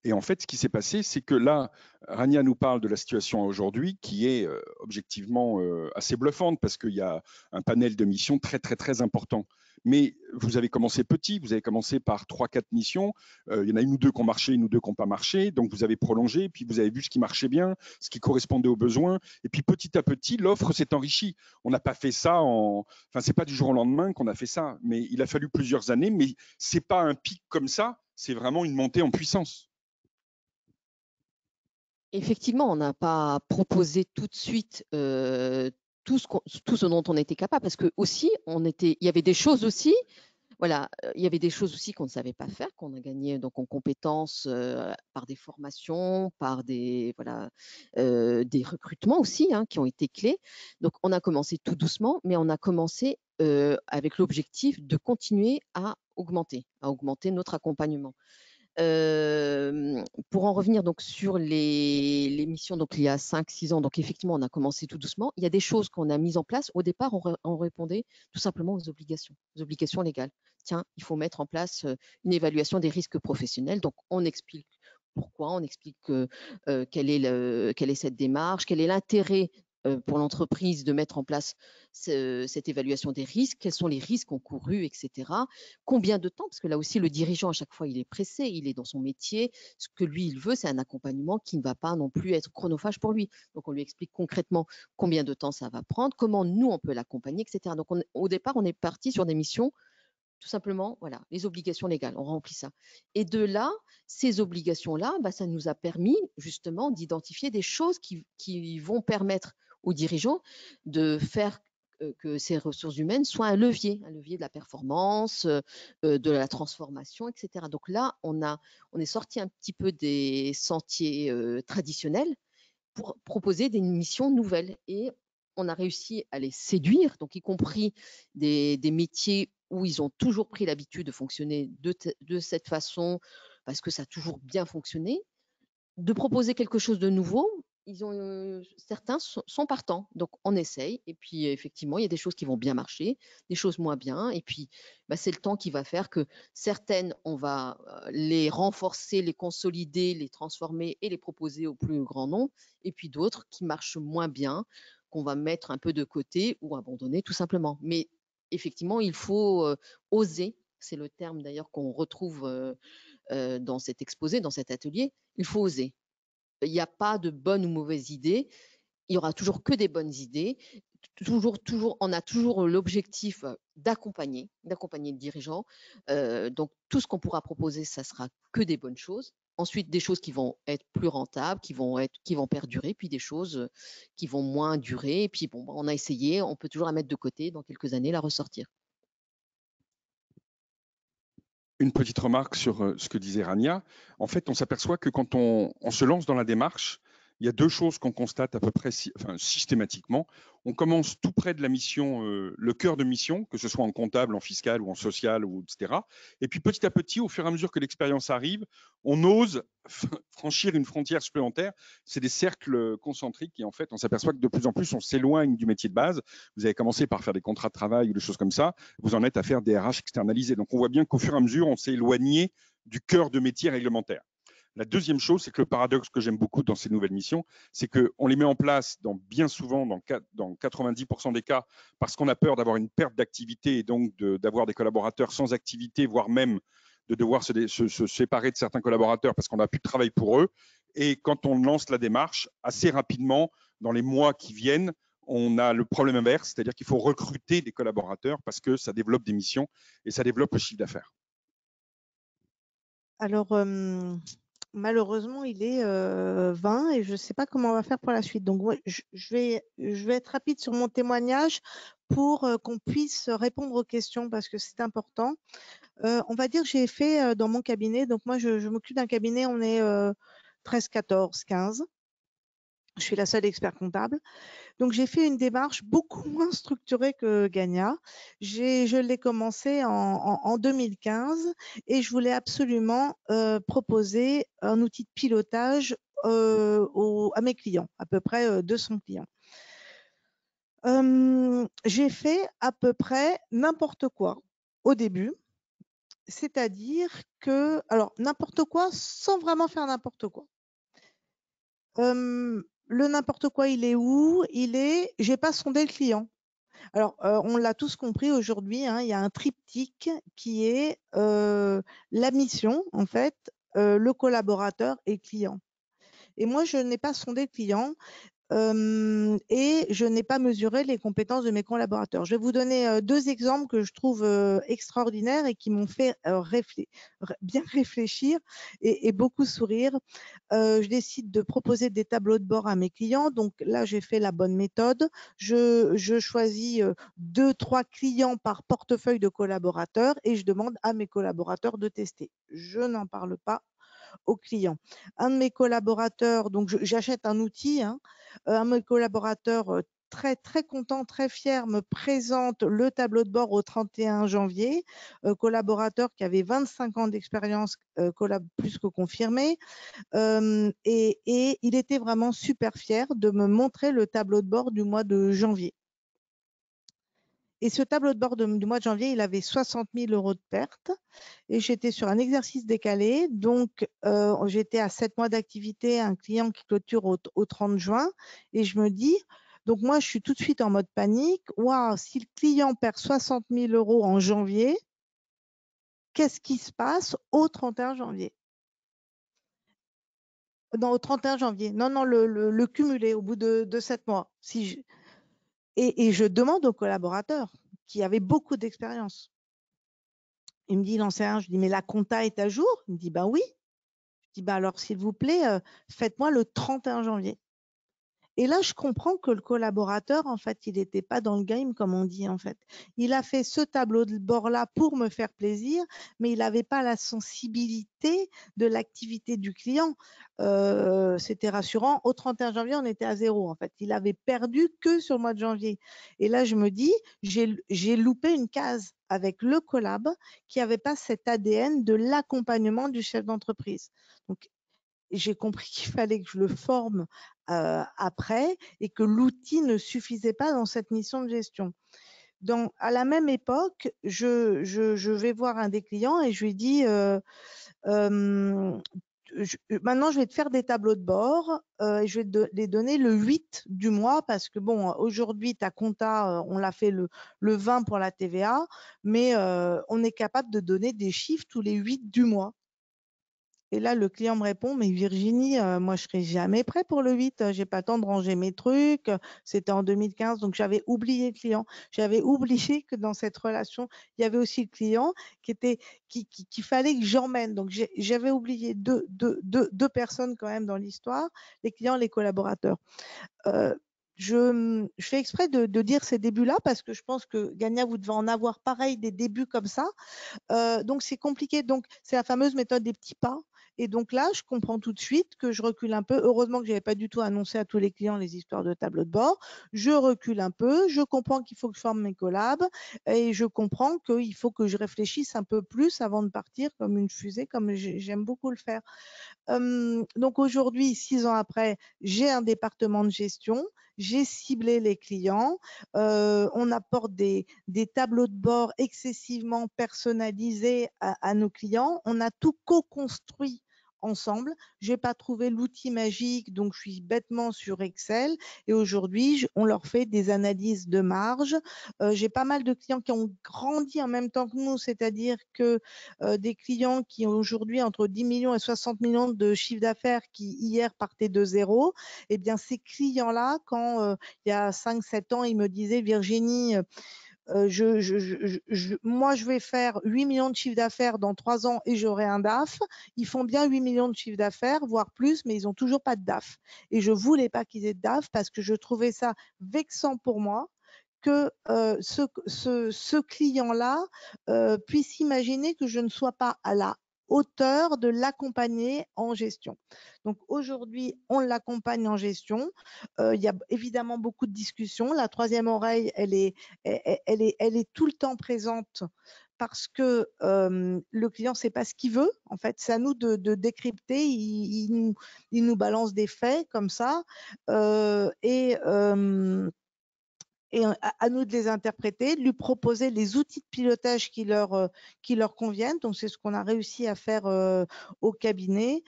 [SPEAKER 2] Et en fait, ce qui s'est passé, c'est que là, Rania nous parle de la situation aujourd'hui qui est objectivement assez bluffante parce qu'il y a un panel de missions très, très, très important. Mais vous avez commencé petit, vous avez commencé par 3-4 missions. Il y en a une ou deux qui ont marché, une ou deux qui n'ont pas marché. Donc, vous avez prolongé, puis vous avez vu ce qui marchait bien, ce qui correspondait aux besoins. Et puis, petit à petit, l'offre s'est enrichie. On n'a pas fait ça Enfin, c'est pas du jour au lendemain qu'on a fait ça, mais il a fallu plusieurs années. Mais c'est pas un pic comme ça, c'est vraiment une montée en puissance.
[SPEAKER 3] Effectivement, on n'a pas proposé tout de suite tout ce dont on était capable, parce que aussi, il y avait des choses aussi. Voilà, il y avait des choses aussi qu'on ne savait pas faire, qu'on a gagné donc en compétences par des formations, par des recrutements aussi qui ont été clés. Donc on a commencé tout doucement, mais on a commencé avec l'objectif de continuer à augmenter notre accompagnement. Pour en revenir donc sur les missions, donc il y a 5-6 ans, donc effectivement on a commencé tout doucement. Il y a des choses qu'on a mises en place. Au départ, on répondait tout simplement aux obligations légales. Tiens, il faut mettre en place une évaluation des risques professionnels. Donc on explique pourquoi, on explique quelle est cette démarche, quel est l'intérêt pour l'entreprise de mettre en place cette évaluation des risques, quels sont les risques encourus, etc. Combien de temps, parce que là aussi le dirigeant à chaque fois il est pressé, il est dans son métier, ce que lui il veut c'est un accompagnement qui ne va pas non plus être chronophage pour lui. Donc on lui explique concrètement combien de temps ça va prendre, comment nous on peut l'accompagner, etc. Donc au départ on est parti sur des missions tout simplement, voilà, les obligations légales, on remplit ça. Et de là, ces obligations-là, ça nous a permis justement d'identifier des choses qui vont permettre aux dirigeants de faire que ces ressources humaines soient un levier de la performance, de la transformation, etc. Donc là, on est sorti un petit peu des sentiers traditionnels pour proposer des missions nouvelles. Et on a réussi à les séduire, donc y compris des métiers où ils ont toujours pris l'habitude de fonctionner de cette façon, parce que ça a toujours bien fonctionné, de proposer quelque chose de nouveau. Certains sont partants, donc on essaye. Et puis effectivement, il y a des choses qui vont bien marcher, des choses moins bien. Et puis, c'est le temps qui va faire que certaines, on va les renforcer, les consolider, les transformer et les proposer au plus grand nombre. Et puis d'autres qui marchent moins bien, qu'on va mettre un peu de côté ou abandonner tout simplement. Mais effectivement, il faut oser. C'est le terme d'ailleurs qu'on retrouve dans cet exposé, dans cet atelier. Il faut oser. Il n'y a pas de bonne ou mauvaise idée. il y aura toujours que des bonnes idées. On a toujours l'objectif d'accompagner le dirigeant. Donc, tout ce qu'on pourra proposer, ça sera que des bonnes choses. Ensuite, des choses qui vont être plus rentables, qui vont perdurer, puis des choses qui vont moins durer. Et puis, bon, on a essayé, on peut toujours la mettre de côté, dans quelques années, la ressortir.
[SPEAKER 2] Une petite remarque sur ce que disait Rania. En fait, on s'aperçoit que quand on se lance dans la démarche, il y a deux choses qu'on constate à peu près systématiquement. On commence tout près de la mission, le cœur de mission, que ce soit en comptable, en fiscal ou en social, etc. Et puis petit à petit, au fur et à mesure que l'expérience arrive, on ose franchir une frontière supplémentaire. C'est des cercles concentriques et en fait, on s'aperçoit que de plus en plus, on s'éloigne du métier de base. Vous avez commencé par faire des contrats de travail ou des choses comme ça. Vous en êtes à faire des RH externalisés. Donc, on voit bien qu'au fur et à mesure, on s'est éloigné du cœur de métier réglementaire. La deuxième chose, c'est que le paradoxe que j'aime beaucoup dans ces nouvelles missions, c'est qu'on les met en place bien souvent, dans 90% des cas, parce qu'on a peur d'avoir une perte d'activité et donc d'avoir des collaborateurs sans activité, voire même de devoir se séparer de certains collaborateurs parce qu'on n'a plus de travail pour eux. Et quand on lance la démarche, assez rapidement, dans les mois qui viennent, on a le problème inverse, c'est-à-dire qu'il faut recruter des collaborateurs parce que ça développe des missions et ça développe le chiffre d'affaires.
[SPEAKER 1] Alors, malheureusement, il est 20 et je ne sais pas comment on va faire pour la suite. Donc, ouais, je vais être rapide sur mon témoignage pour qu'on puisse répondre aux questions parce que c'est important. On va dire que j'ai fait dans mon cabinet, donc moi, je m'occupe d'un cabinet, on est 13, 14, 15. Je suis la seule expert comptable. Donc, j'ai fait une démarche beaucoup moins structurée que Gagna. Je l'ai commencé en 2015 et je voulais absolument proposer un outil de pilotage à mes clients, à peu près 200 clients. J'ai fait à peu près n'importe quoi au début, c'est-à-dire que, alors n'importe quoi sans vraiment faire n'importe quoi. Le n'importe quoi, il est où? J'ai pas sondé le client. Alors, on l'a tous compris aujourd'hui, hein, il y a un triptyque qui est la mission, en fait, le collaborateur et le client. Et moi, je n'ai pas sondé le client et je n'ai pas mesuré les compétences de mes collaborateurs. Je vais vous donner deux exemples que je trouve extraordinaires et qui m'ont fait bien réfléchir et beaucoup sourire. Je décide de proposer des tableaux de bord à mes clients. Donc là, j'ai fait la bonne méthode. Je choisis 2-3 clients par portefeuille de collaborateurs et je demande à mes collaborateurs de tester. Je n'en parle pas aux clients. Un de mes collaborateurs, donc j'achète un outil, hein, un de mes collaborateurs très, très content, très fier, me présente le tableau de bord au 31 janvier, collaborateur qui avait 25 ans d'expérience, plus que confirmé, et il était vraiment super fier de me montrer le tableau de bord du mois de janvier. Et ce tableau de bord du mois de janvier, il avait 60 000 € de perte et j'étais sur un exercice décalé. Donc, j'étais à 7 mois d'activité, un client qui clôture au 30 juin et je me dis, donc moi, je suis tout de suite en mode panique. Waouh, si le client perd 60 000 € en janvier, qu'est-ce qui se passe au 31 janvier? Non, au 31 janvier. Non, le cumulé au bout de 7 mois. Et je demande aux collaborateurs qui avaient beaucoup d'expérience. Il me dit, l'enseignant, je dis, mais la compta est à jour? Il me dit, ben oui. Je dis, ben alors, s'il vous plaît, faites-moi le 31 janvier. Et là, je comprends que le collaborateur, en fait, il n'était pas dans le game, comme on dit, en fait. Il a fait ce tableau de bord-là pour me faire plaisir, mais il n'avait pas la sensibilité de l'activité du client. C'était rassurant. Au 31 janvier, on était à 0, en fait. Il avait perdu que sur le mois de janvier. Et là, je me dis, j'ai loupé une case avec le collab qui n'avait pas cet ADN de l'accompagnement du chef d'entreprise. Donc, j'ai compris qu'il fallait que je le forme après et que l'outil ne suffisait pas dans cette mission de gestion. À la même époque, je vais voir un des clients et je lui dis maintenant, je vais te faire des tableaux de bord et je vais te les donner le 8 du mois parce que, bon, aujourd'hui, ta compta, on l'a fait le 20 pour la TVA, mais on est capable de donner des chiffres tous les 8 du mois. Et là, le client me répond, mais Virginie, moi, je serai jamais prêt pour le 8. J'ai pas le temps de ranger mes trucs. C'était en 2015, donc j'avais oublié le client. J'avais oublié que dans cette relation, il y avait aussi le client qu'il fallait que j'emmène. Donc, j'avais oublié deux personnes quand même dans l'histoire, les clients, les collaborateurs. Je fais exprès de dire ces débuts-là parce que je pense que Gagna, vous devez en avoir pareil, des débuts comme ça. Donc, c'est compliqué. Donc, c'est la fameuse méthode des petits pas. Et donc là, je comprends tout de suite que je recule un peu. Heureusement que je n'avais pas du tout annoncé à tous les clients les histoires de tableau de bord. Je recule un peu. Je comprends qu'il faut que je forme mes collabs. Et je comprends qu'il faut que je réfléchisse un peu plus avant de partir comme une fusée, comme j'aime beaucoup le faire. Donc aujourd'hui, 6 ans après, j'ai un département de gestion. J'ai ciblé les clients. On apporte des tableaux de bord excessivement personnalisés à nos clients. On a tout co-construit ensemble. Je n'ai pas trouvé l'outil magique, donc je suis bêtement sur Excel. Et aujourd'hui, on leur fait des analyses de marge. J'ai pas mal de clients qui ont grandi en même temps que nous, c'est-à-dire que des clients qui ont aujourd'hui entre 10 millions et 60 millions de chiffre d'affaires qui hier partaient de zéro. Eh bien, ces clients-là, quand il y a 5-7 ans, ils me disaient, Virginie, moi, je vais faire 8 millions de chiffre d'affaires dans 3 ans et j'aurai un DAF. Ils font bien 8 millions de chiffre d'affaires, voire plus, mais ils n'ont toujours pas de DAF. Et je ne voulais pas qu'ils aient de DAF parce que je trouvais ça vexant pour moi que ce client-là puisse imaginer que je ne sois pas à la hauteur de l'accompagner en gestion. Donc aujourd'hui, on l'accompagne en gestion. Il y a évidemment beaucoup de discussions. La troisième oreille, elle est tout le temps présente parce que le client ne sait pas ce qu'il veut. En fait, c'est à nous de décrypter. Il nous balance des faits comme ça. Et à nous de les interpréter, de lui proposer les outils de pilotage qui leur conviennent. Donc, c'est ce qu'on a réussi à faire au cabinet.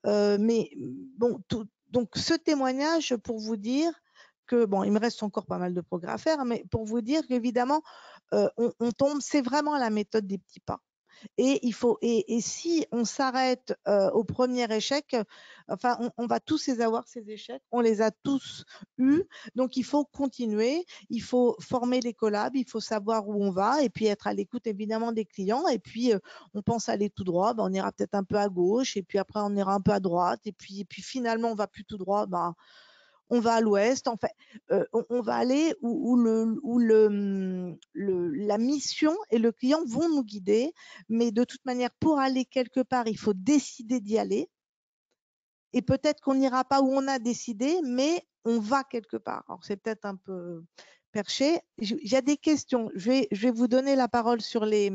[SPEAKER 1] Mais bon, donc ce témoignage pour vous dire que, bon, il me reste encore pas mal de progrès à faire, mais pour vous dire qu'évidemment, on tombe, c'est vraiment la méthode des petits pas. Et si on s'arrête au premier échec, enfin, on va tous les avoir, ces échecs, on les a tous eus, donc il faut continuer, il faut former les collabs, il faut savoir où on va, et puis être à l'écoute évidemment des clients, et puis on pense aller tout droit, on ira peut-être un peu à gauche, et puis après on ira un peu à droite, et puis finalement on va plus tout droit, on va à l'ouest, en fait, on va aller où la mission et le client vont nous guider, mais de toute manière, pour aller quelque part, il faut décider d'y aller. Et peut-être qu'on n'ira pas où on a décidé, mais on va quelque part. Alors, c'est peut-être un peu perché. Il y a des questions. Je vais vous donner la parole sur les...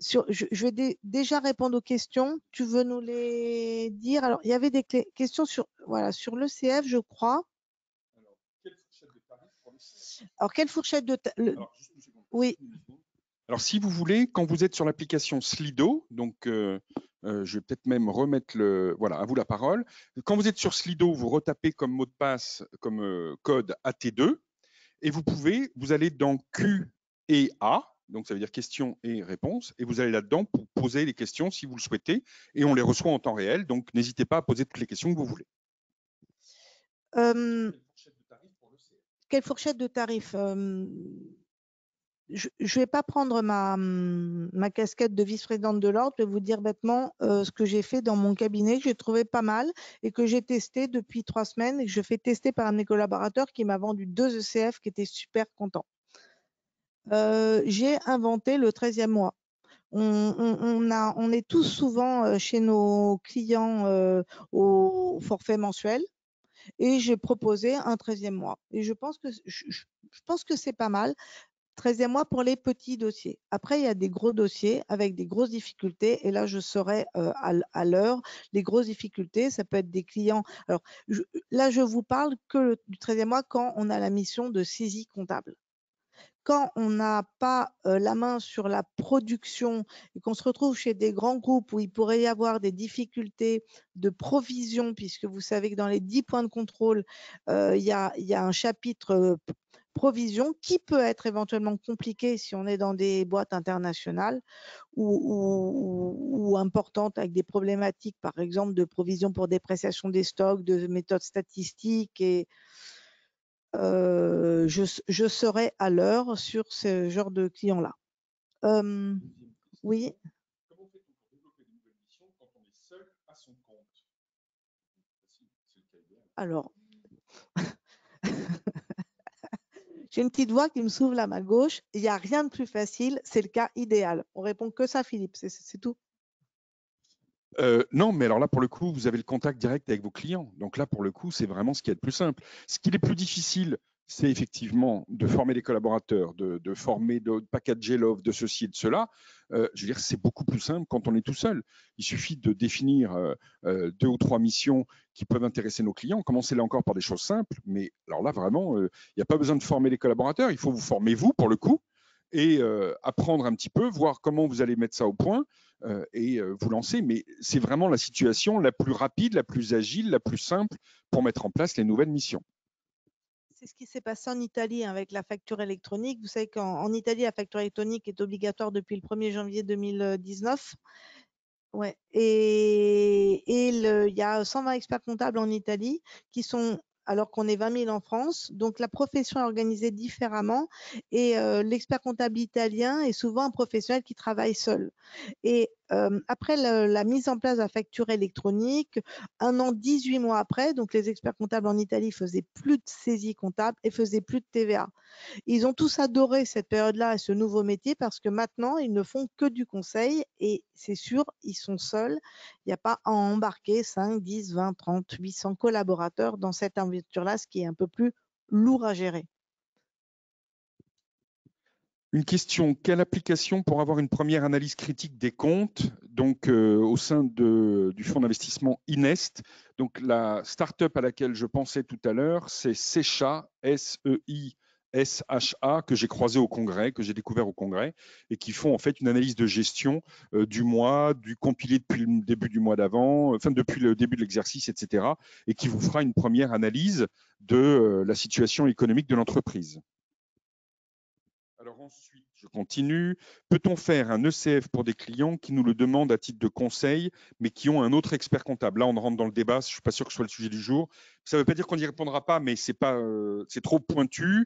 [SPEAKER 1] je vais déjà répondre aux questions. Tu veux nous les dire? Alors, il y avait des questions sur l'ECF, je crois. Alors, quelle fourchette de tarif?
[SPEAKER 2] Alors, juste une seconde. Oui. Alors, si vous voulez, quand vous êtes sur l'application Slido, donc je vais peut-être même remettre voilà, à vous la parole. Quand vous êtes sur Slido, vous retapez comme mot de passe, comme code AT2, et vous allez dans Q et A, donc ça veut dire questions et réponses, et vous allez là-dedans pour poser les questions si vous le souhaitez, et on les reçoit en temps réel, donc n'hésitez pas à poser toutes les questions que vous voulez.
[SPEAKER 1] Quelle fourchette de tarif? Je ne vais pas prendre ma casquette de vice-présidente de l'ordre, je vais vous dire bêtement ce que j'ai fait dans mon cabinet, que j'ai trouvé pas mal et que j'ai testé depuis 3 semaines et que je fais tester par un de mes collaborateurs qui m'a vendu 2 ECF qui était super content. J'ai inventé le 13e mois. On est tous souvent chez nos clients au forfait mensuel et j'ai proposé un 13e mois. Et je pense que c'est pas mal. 13e mois pour les petits dossiers. Après, il y a des gros dossiers avec des grosses difficultés. Et là, je serai à l'heure. Les grosses difficultés, ça peut être des clients. Alors, là, je vous parle que du 13e mois quand on a la mission de saisie comptable. Quand on n'a pas la main sur la production et qu'on se retrouve chez des grands groupes où il pourrait y avoir des difficultés de provision, puisque vous savez que dans les 10 points de contrôle, il y a un chapitre provision qui peut être éventuellement compliquée si on est dans des boîtes internationales ou importantes avec des problématiques, par exemple, de provision pour dépréciation des stocks, de méthodes statistiques. Et je serai à l'heure sur ce genre de clients-là. Oui.
[SPEAKER 2] Comment fait-on pour développer de nouvelles missions quand on est seul à son compte?
[SPEAKER 1] Alors, j'ai une petite voix qui me s'ouvre à ma gauche. Il n'y a rien de plus facile, c'est le cas idéal. On répond que ça, Philippe, c'est tout.
[SPEAKER 2] Non, mais alors là, pour le coup, vous avez le contact direct avec vos clients. Donc là, pour le coup, c'est vraiment ce qui est le plus simple. Ce qui est plus difficile, c'est effectivement de former les collaborateurs, de former, de packager l'offre, de ceci et de cela. Je veux dire, c'est beaucoup plus simple quand on est tout seul. Il suffit de définir 2 ou 3 missions qui peuvent intéresser nos clients. Commencez là encore par des choses simples. Mais alors là, vraiment, il n'y a pas besoin de former les collaborateurs. Il faut vous former vous, pour le coup, et apprendre un petit peu, voir comment vous allez mettre ça au point. Et vous lancer. Mais c'est vraiment la situation la plus rapide, la plus agile, la plus simple pour mettre en place les nouvelles missions.
[SPEAKER 1] C'est ce qui s'est passé en Italie avec la facture électronique. Vous savez qu'en Italie, la facture électronique est obligatoire depuis le 1er janvier 2019. Ouais. Et il y a 120 experts comptables en Italie qui sont, alors qu'on est 20 000 en France, donc la profession est organisée différemment et l'expert comptable italien est souvent un professionnel qui travaille seul. Et après la mise en place de la facture électronique, 1 an, 18 mois après, donc les experts comptables en Italie faisaient plus de saisie comptable et faisaient plus de TVA. Ils ont tous adoré cette période-là et ce nouveau métier parce que maintenant, ils ne font que du conseil et c'est sûr, ils sont seuls. Il n'y a pas à embarquer 5, 10, 20, 30, 800 collaborateurs dans cette aventure-là, ce qui est un peu plus lourd à gérer.
[SPEAKER 2] Une question, quelle application pour avoir une première analyse critique des comptes donc, au sein du fonds d'investissement Inest? Donc, la start-up à laquelle je pensais tout à l'heure, c'est Seisha, SEISHA, que j'ai croisé au congrès, que j'ai découvert au congrès, et qui font en fait une analyse de gestion du mois, du compilé depuis le début du mois d'avant, enfin depuis le début de l'exercice, etc., et qui vous fera une première analyse de la situation économique de l'entreprise. Alors ensuite, je continue. Peut-on faire un ECF pour des clients qui nous le demandent à titre de conseil, mais qui ont un autre expert comptable? Là, on rentre dans le débat. Je ne suis pas sûr que ce soit le sujet du jour. Ça ne veut pas dire qu'on n'y répondra pas, mais c'est trop pointu.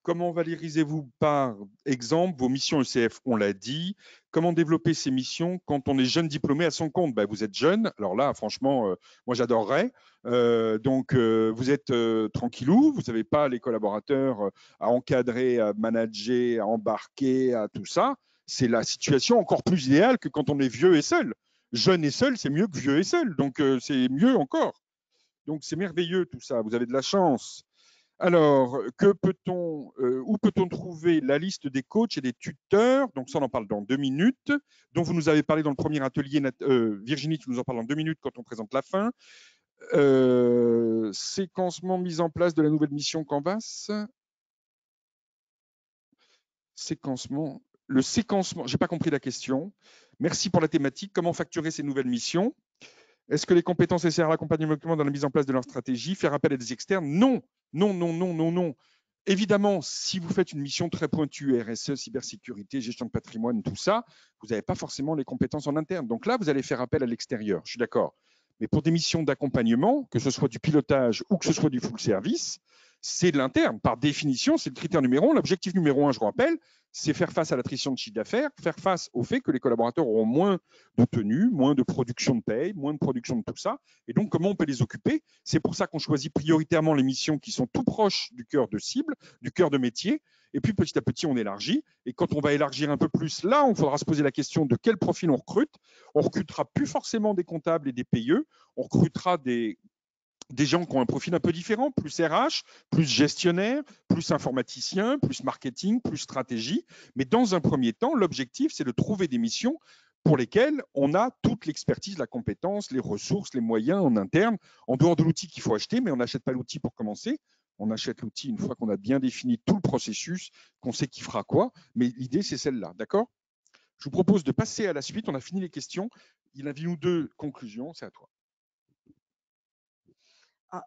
[SPEAKER 2] Comment valorisez-vous par exemple vos missions ECF? On l'a dit. Comment développer ces missions quand on est jeune diplômé à son compte? Vous êtes jeune. Alors là, franchement, moi j'adorerais. Donc, vous êtes tranquillou. Vous n'avez pas les collaborateurs à encadrer, à manager, à embarquer, à tout ça. C'est la situation encore plus idéale que quand on est vieux et seul. Jeune et seul, c'est mieux que vieux et seul. Donc, c'est mieux encore. Donc, c'est merveilleux tout ça. Vous avez de la chance. Alors, où peut-on trouver la liste des coachs et des tuteurs? Donc ça, on en parle dans 2 minutes, dont vous nous avez parlé dans le premier atelier. Virginie, tu nous en parles dans 2 minutes quand on présente la fin. Séquencement, mise en place de la nouvelle mission Canvas. Séquencement. Le séquencement, je n'ai pas compris la question. Merci pour la thématique. Comment facturer ces nouvelles missions? Est-ce que les compétences nécessaires à l'accompagnement dans la mise en place de leur stratégie, faire appel à des externes? Non, non, non, non, non, non. Évidemment, si vous faites une mission très pointue, RSE, cybersécurité, gestion de patrimoine, tout ça, vous n'avez pas forcément les compétences en interne. Donc là, vous allez faire appel à l'extérieur, je suis d'accord. Mais pour des missions d'accompagnement, que ce soit du pilotage ou que ce soit du full service, c'est de l'interne. Par définition, c'est le critère numéro 1. L'objectif numéro 1, je rappelle, c'est faire face à l'attrition de chiffre d'affaires, faire face au fait que les collaborateurs auront moins de tenue, moins de production de paye, moins de production de tout ça. Et donc, comment on peut les occuper? C'est pour ça qu'on choisit prioritairement les missions qui sont tout proches du cœur de cible, du cœur de métier. Et puis, petit à petit, on élargit. Et quand on va élargir un peu plus, là, on faudra se poser la question de quel profil on recrute. On recrutera plus forcément des comptables et des payeux. On recrutera des gens qui ont un profil un peu différent, plus RH, plus gestionnaire, plus informaticien, plus marketing, plus stratégie. Mais dans un premier temps, l'objectif, c'est de trouver des missions pour lesquelles on a toute l'expertise, la compétence, les ressources, les moyens en interne, en dehors de l'outil qu'il faut acheter, mais on n'achète pas l'outil pour commencer. On achète l'outil une fois qu'on a bien défini tout le processus, qu'on sait qui fera quoi. Mais l'idée, c'est celle-là, d'accord? Je vous propose de passer à la suite. On a fini les questions. Il y a une ou deux conclusions. C'est à toi.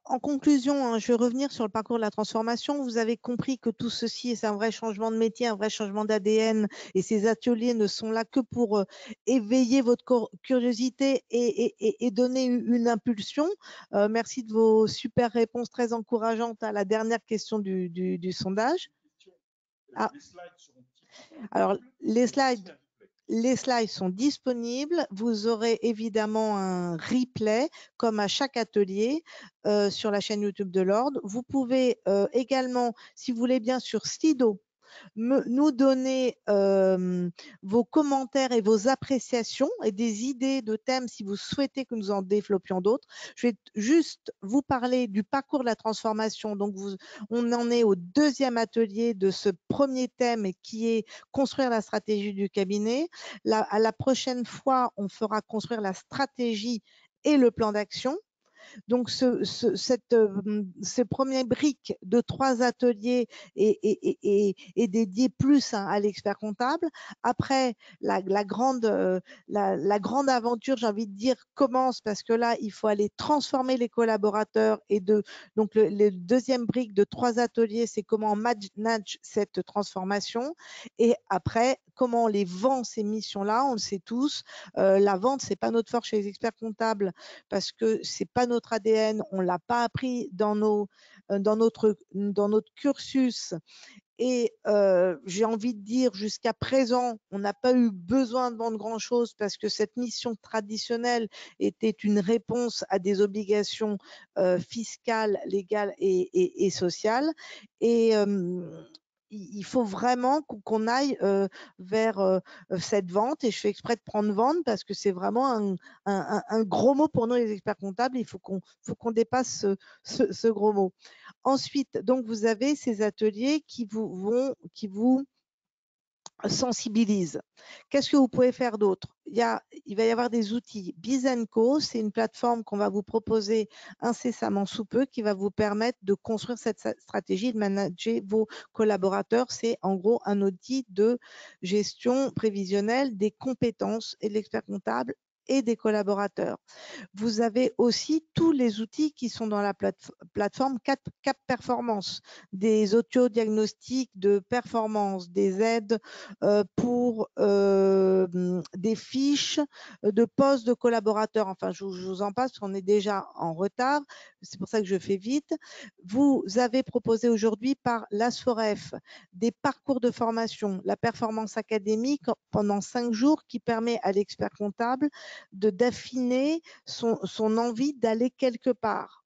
[SPEAKER 1] En conclusion, hein, je vais revenir sur le parcours de la transformation. Vous avez compris que tout ceci, c'est un vrai changement de métier, un vrai changement d'ADN, et ces ateliers ne sont là que pour éveiller votre curiosité et donner une impulsion. Merci de vos super réponses très encourageantes à la dernière question du sondage. Ah. Alors, les slides sont disponibles. Vous aurez évidemment un replay, comme à chaque atelier, sur la chaîne YouTube de l'Ordre. Vous pouvez également, si vous voulez bien, sur Slido, nous donner vos commentaires et vos appréciations et des idées de thèmes si vous souhaitez que nous en développions d'autres. Je vais juste vous parler du parcours de la transformation. Donc, on en est au deuxième atelier de ce premier thème qui est construire la stratégie du cabinet. À la prochaine fois, on fera construire la stratégie et le plan d'action. Donc, ces premières briques de 3 ateliers est dédié plus à l'expert comptable. Après, la grande aventure, j'ai envie de dire, commence parce que là, il faut aller transformer les collaborateurs. Donc, le deuxième brique de 3 ateliers, c'est comment manage cette transformation. Et après, comment on les vend, ces missions-là, on le sait tous. La vente, c'est pas notre force chez les experts comptables parce que c'est pas notre ADN, on l'a pas appris dans notre cursus. Et j'ai envie de dire, jusqu'à présent, on n'a pas eu besoin de vendre grand-chose parce que cette mission traditionnelle était une réponse à des obligations fiscales, légales et sociales. Et il faut vraiment qu'on aille vers cette vente, et je fais exprès de prendre vente parce que c'est vraiment un gros mot pour nous les experts comptables. Il faut qu'on dépasse ce gros mot. Ensuite, donc vous avez ces ateliers qui vous sensibilisent. Qu'est-ce que vous pouvez faire d'autre? Il va y avoir des outils. Biz & Co, c'est une plateforme qu'on va vous proposer incessamment sous peu qui va vous permettre de construire cette stratégie, de manager vos collaborateurs. C'est en gros un outil de gestion prévisionnelle des compétences et de l'expert comptable et des collaborateurs. Vous avez aussi tous les outils qui sont dans la plateforme Cap Performance, des auto-diagnostics de performance, des aides pour des fiches de postes de collaborateurs. Enfin, je vous en passe, on est déjà en retard. C'est pour ça que je fais vite. Vous avez proposé aujourd'hui par l'ASFOREF des parcours de formation, la performance académique pendant 5 jours qui permet à l'expert comptable d'affiner son envie d'aller quelque part.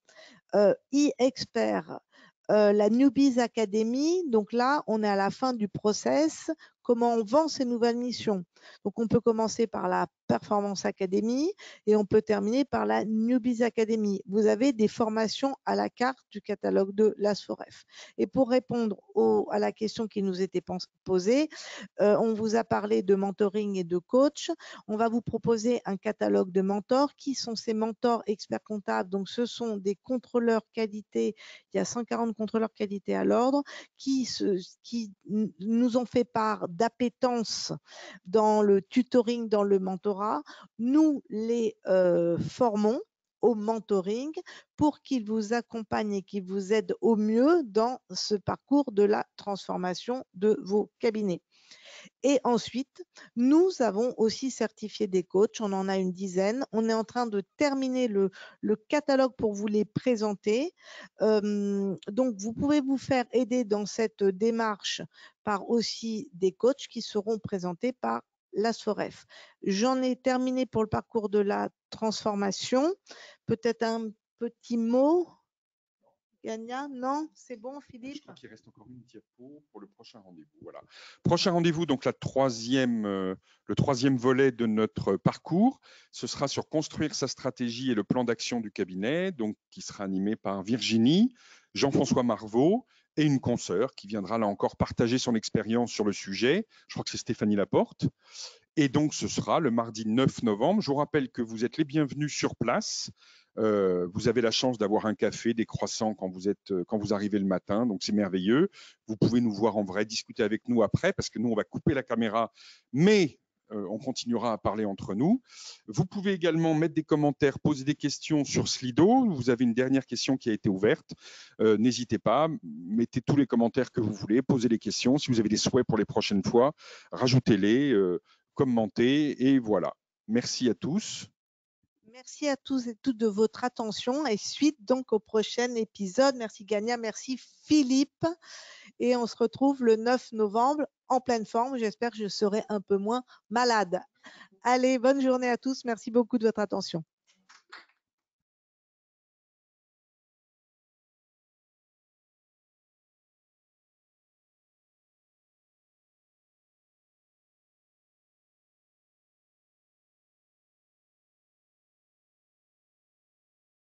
[SPEAKER 1] e-expert, la Newbies Academy, donc là, on est à la fin du process. Comment on vend ces nouvelles missions? Donc, on peut commencer par la Performance Academy et on peut terminer par la Newbies Academy. Vous avez des formations à la carte du catalogue de l'ASFOREF. Et pour répondre à la question qui nous était posée, on vous a parlé de mentoring et de coach. On va vous proposer un catalogue de mentors. Qui sont ces mentors experts comptables? Donc, ce sont des contrôleurs qualité. Il y a 140 contrôleurs qualité à l'Ordre qui nous ont fait part d'appétence dans le tutoring, dans le mentorat. Nous les formons au mentoring pour qu'ils vous accompagnent et qu'ils vous aident au mieux dans ce parcours de la transformation de vos cabinets. Et ensuite, nous avons aussi certifié des coachs, on en a une dizaine. On est en train de terminer le catalogue pour vous les présenter. Donc, vous pouvez vous faire aider dans cette démarche par aussi des coachs qui seront présentés par l'ASFOREF. J'en ai terminé pour le parcours de la transformation. Peut-être un petit mot? Gagna, non, c'est bon, Philippe?
[SPEAKER 2] Je crois qu'il reste encore une diapo pour le prochain rendez-vous. Voilà. Prochain rendez-vous, donc le troisième volet de notre parcours. Ce sera sur construire sa stratégie et le plan d'action du cabinet, donc qui sera animé par Virginie, Jean-François Marvaux et une consoeur qui viendra là encore partager son expérience sur le sujet. Je crois que c'est Stéphanie Laporte. Et donc, ce sera le mardi 9 novembre. Je vous rappelle que vous êtes les bienvenus sur place. Vous avez la chance d'avoir un café, des croissants quand vous arrivez le matin, donc c'est merveilleux. Vous pouvez nous voir en vrai, discuter avec nous après, parce que nous, on va couper la caméra, mais on continuera à parler entre nous. Vous pouvez également mettre des commentaires, poser des questions sur Slido. Vous avez une dernière question qui a été ouverte. N'hésitez pas, mettez tous les commentaires que vous voulez, posez les questions. Si vous avez des souhaits pour les prochaines fois, rajoutez-les, commentez et voilà. Merci à tous.
[SPEAKER 1] Merci à tous et toutes de votre attention et suite donc au prochain épisode. Merci Gania, merci Philippe et on se retrouve le 9 novembre en pleine forme. J'espère que je serai un peu moins malade. Allez, bonne journée à tous. Merci beaucoup de votre attention.